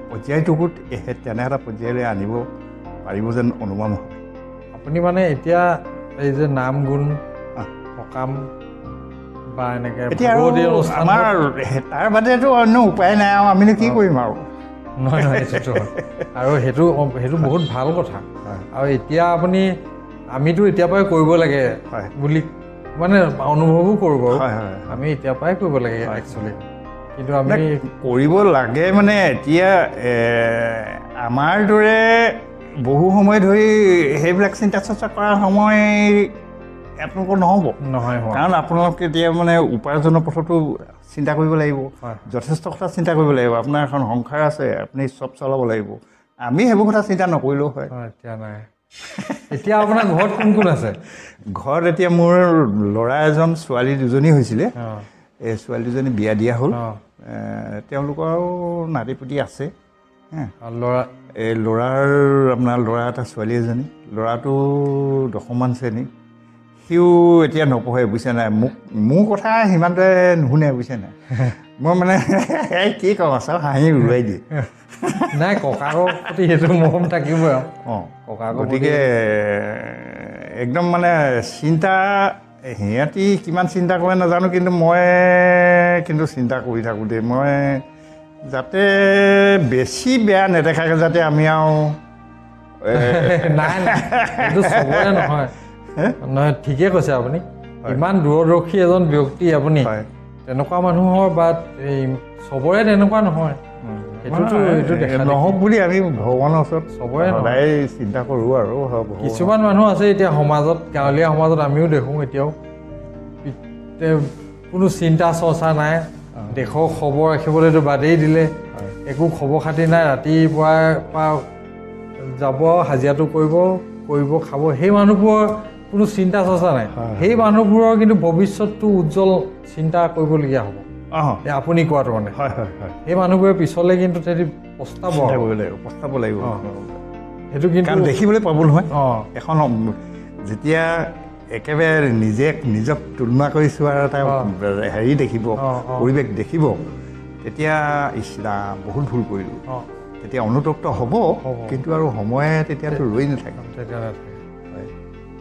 পৰ্যায়টোকো তেনে এটা পৰ্যায়লৈ আনিব পাৰিব যেন অনুমান হয়। আপুনি মানে এতিয়া এই যে নাম গুণ সকাম বা এনেকৈ এতিয়া আমাৰ তাৰ বাদেতো অন্য উপায় নাই আৰু আমিনো কি কৰিম আৰু। নহয় সেইটোতো আৰু সেইটো বহুত ভাল কথা। আৰু এতিয়া আমিতো এতিয়াৰ পৰাই কৰিব লাগে বুলি মানে অনুভৱো কৰোঁ বাৰু। আমি এতিয়াৰ পৰাই কৰিব লাগে একচুৱেলি, কিন্তু আমি কৰিব লাগে মানে এতিয়া আমাৰ দৰে বহু সময় ধৰি সেইবিলাক চিন্তা চৰ্চা কৰাৰ সময় আপোনালোকৰ নহয়, কাৰণ আপোনালোকে এতিয়া মানে উপাৰ্জনৰ পথতো চিন্তা কৰিব লাগিব, যথেষ্ট কথা চিন্তা কৰিব লাগিব। আপোনাৰ এখন সংসাৰ আছে, আপুনি চব চলাব লাগিব। আমি সেইবোৰ কথা চিন্তা নকৰিলেও হয়। এতিয়া নাই। এতিয়া আপোনাৰ ঘৰত কোন কোন আছে? ঘৰত এতিয়া মোৰ ল'ৰা এজন, ছোৱালী দুজনী হৈছিলে। এই ছোৱালী দুজনী বিয়া দিয়া হ'ল। তেওঁলোকৰ আৰু নাতিপুতি আছে। এই ল'ৰাৰ আপোনাৰ ল'ৰা এটা, ছোৱালী এজনী। ল'ৰাটো 10মান শ্ৰেণী। সিও এতিয়া নপঢ়ে, বুজিছে নাই। মোৰ কথা সিমানটোৱে নুশুনে, বুজিছে নাই। মই মানে কি কওঁ, চব হাঁহি উৰুৱাই দিয়ে। নাই, ককাকৰ প্ৰতি সেইটো মৰম থাকিবই আৰু। ককাকৰ গতিকে একদম মানে চিন্তা, সিহঁতি কিমান চিন্তা কৰে নাজানো, কিন্তু মই চিন্তা কৰি থাকোঁ দেই। মই যাতে বেছি বেয়া নেদেখাকৈ যাতে আমি আৰু নাই সেইটো চবৰে নহয়। ঠিকে কৈছে আপুনি। ইমান দূৰদৰ্শী এজন ব্যক্তি আপুনি, তেনেকুৱা মানুহৰ বা চবৰে তেনেকুৱা নহয়। নহওক বুলি আমি ভগৱানৰ ওচৰত চবৰে সদায় চিন্তা কৰোঁ। আৰু কিছুমান মানুহ আছে এতিয়া সমাজত, গাঁৱলীয়া সমাজত আমিও দেখোঁ এতিয়াও কোনো চিন্তা চৰ্চা নাই। দেশৰ খবৰ ৰাখিবলৈতো বাদেই দিলে, একো খবৰ খাতি নাই। ৰাতিপুৱাৰ পৰা যাব, হাজিৰাটো কৰিব খাব। সেই মানুহবোৰৰ কোনো চিন্তা চৰ্চা নাই। সেই মানুহবোৰৰ কিন্তু ভৱিষ্যতটো উজ্জ্বল চিন্তা কৰিবলগীয়া হ'ব। আপুনি কোৱাটো মানে সেই মানুহবোৰে পিছলৈ কিন্তু পস্তাব লাগিব। সেইটো কিন্তু দেখিবলৈ পাব নহয়। এখন যেতিয়া একেবাৰে নিজক তুলনা কৰি চোৱাৰ এটা হেৰি দেখিব, পৰিৱেশ দেখিব, তেতিয়া ইছৰাম বহুত ভুল কৰিলোঁ, তেতিয়া অনুতপ্ত হ'ব। কিন্তু আৰু সময়ে তেতিয়াতো ৰৈ নাথাকে।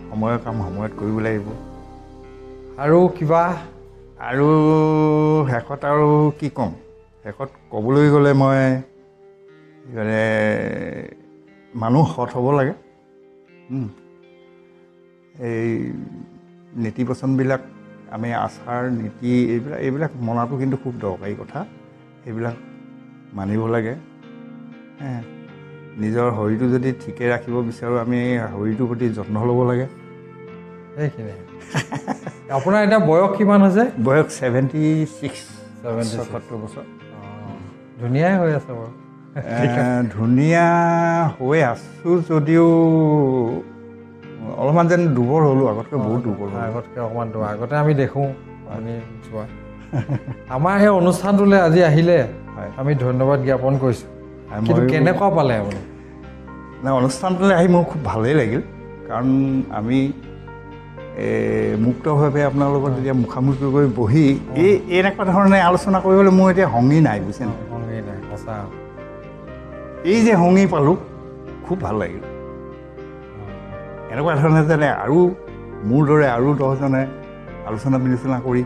সময়ৰ কাম সময়ত কৰিব লাগিব। আৰু কিবা আৰু শেষত আৰু কি ক'ম, শেষত ক'বলৈ গ'লে মই মানে মানুহ সৎ হ'ব লাগে। এই নীতি বচনবিলাক, আমি আচাৰ নীতি এইবিলাক মনাটো কিন্তু খুব দৰকাৰী কথা। এইবিলাক মানিব লাগে। নিজৰ শৰীৰটো যদি ঠিকে ৰাখিব বিচাৰোঁ, আমি শৰীৰটোৰ প্ৰতি যত্ন ল'ব লাগে। সেইখিনিয়ে। আপোনাৰ এতিয়া বয়স কিমান হৈছে? বয়স 76 বছৰ। ধুনীয়াই হৈ আছে বাৰু। ধুনীয়া হৈ আছোঁ যদিও অলপমান যেন দুৰ্বল হ'লোঁ। আগতকৈ বহুত দুৰ্বল হ'লোঁ। আগতকৈ অকণমান আগতে আমি দেখোঁ আপুনি যোৱা। আমাৰ সেই অনুষ্ঠানটোলৈ আজি আহিলে আমি ধন্যবাদ জ্ঞাপন কৰিছোঁ। কিন্তু কেনেকুৱা পালে আপুনি? অনুষ্ঠানটোলৈ আহি মোৰ খুব ভালেই লাগিল, কাৰণ আমি মুক্তভাৱে আপোনাৰ লগত যেতিয়া মুখামুখি কৰি বহি এনেকুৱা ধৰণে আলোচনা কৰিবলৈ মোৰ এতিয়া সংগী নাই, বুজিছে নাই? সংগী নাই, সঁচা। এই যে সংগী পালোঁ, খুব ভাল লাগিল। এনেকুৱা ধৰণে যেনে আৰু মোৰ দৰে আৰু 10জনে আলোচনা বিলোচনা কৰি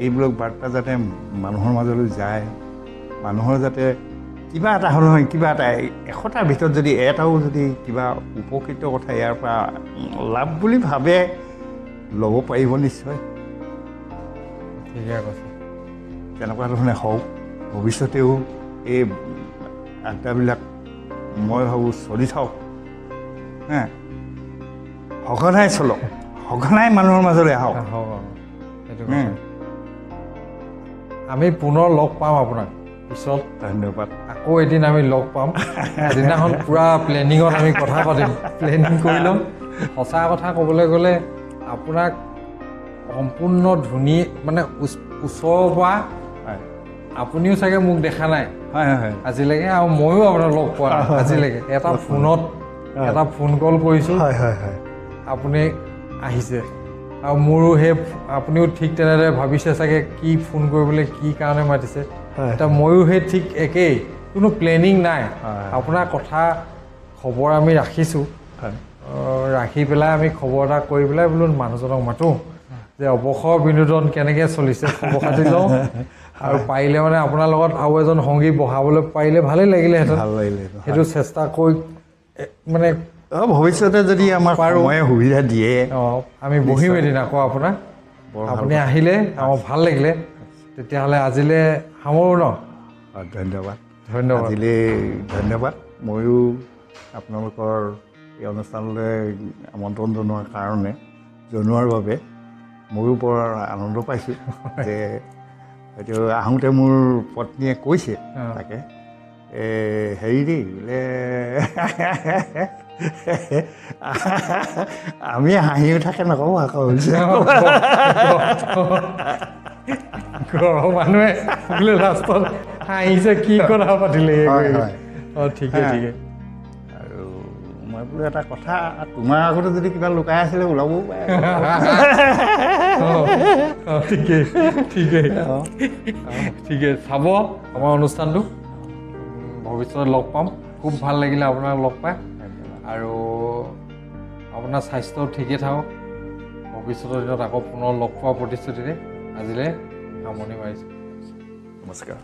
এইবিলাক বাৰ্তা যাতে মানুহৰ মাজলৈ যায়, মানুহৰ যাতে কিবা এটা হ'ল নহয়, কিবা এটা 100টাৰ ভিতৰত যদি এটাও যদি কিবা উপকৃত কথা ইয়াৰ পৰা লাভ বুলি ভাবে ল'ব পাৰিব, নিশ্চয়। ঠিকে কৈছে। তেনেকুৱা ধৰণে হওক। ভৱিষ্যতেও এই আড্ডাবিলাক মই ভাবোঁ চলি থাকক। সঘনাই চলক, সঘনাই মানুহৰ মাজলৈ আহক। আমি পুনৰ লগ পাম আপোনাক পিছত। ধন্যবাদ। আকৌ এদিন আমি লগ পাম। এদিনাখন পূৰা প্লেনিঙত আমি কথা পাতিম, প্লেনিং কৰি ল'ম। সঁচা কথা ক'বলৈ গ'লে আপোনাক সম্পূৰ্ণ ধুনীয়া মানে ওচৰৰ পৰা হয় আপুনিও চাগে মোক দেখা নাই হয় হয় আজিলৈকে, আৰু ময়ো আপোনাক লগ পোৱা নাই আজিলৈকে। এটা ফোনত এটা ফোন কল কৰিছোঁ, হয় হয় হয় আপুনি আহিছে। আৰু মোৰো সেই আপুনিও ঠিক তেনেদৰে ভাবিছে চাগে কি ফোন কৰিবলৈ কি কাৰণে মাতিছে। এতিয়া ময়ো সেই ঠিক একেই, কোনো প্লেনিং নাই। আপোনাৰ কথা খবৰ আমি ৰাখিছোঁ, ৰাখি পেলাই আমি খবৰ এটা কৰি পেলাই বোলো মানুহজনক মাতোঁ যে অৱসৰ বিনোদন কেনেকৈ চলিছে খবৰ খাতি লওঁ, আৰু পাৰিলে মানে আপোনাৰ লগত আৰু এজন সংগী বহাবলৈ পাৰিলে ভালেই লাগিলেহেঁতেন। ভাল লাগিলে সেইটো চেষ্টা কৰি মানে ভৱিষ্যতে যদি আমাৰ সময়ে সুবিধা দিয়ে আমি বহিম এদিন আকৌ আপোনাৰ। আপুনি আহিলে আমাৰ ভাল লাগিলে। তেতিয়াহ'লে আজিলৈ সামৰোঁ ন? ধন্যবাদ ধন্যবাদ। আজিলৈ ধন্যবাদ। ময়ো আপোনালোকৰ এই অনুষ্ঠানলৈ আমন্ত্ৰণ জনোৱাৰ বাবে ময়ো বৰ আনন্দ পাইছোঁ যে হয়তো আহোঁতে মোৰ পত্নীয়ে কৈছে তাকে হেৰি দেই বোলে আমি হাঁহি উঠাকে নকওঁ আকৌ ঘৰৰ মানুহে বোলে লাষ্টত হাঁহিছে কি কথা পাতিলে। ঠিকে ঠিকে। আৰু মই বোলো এটা কথা, তোমাৰ আগতে যদি কিবা লুকাই আছিলে ওলাবও পাৰে। ঠিকেই ঠিকেই ঠিকেই। চাব আমাৰ অনুষ্ঠানটো, ভৱিষ্যতে লগ পাম। খুব ভাল লাগিলে আপোনাক লগ পাই, আৰু আপোনাৰ স্বাস্থ্য ঠিকে থাকক। ভৱিষ্যতৰ দিনত আকৌ পুনৰ লগ পোৱাৰ প্ৰতিশ্ৰুতিৰে আজিলৈ সামৰণি মাৰিছোঁ। নমস্কাৰ।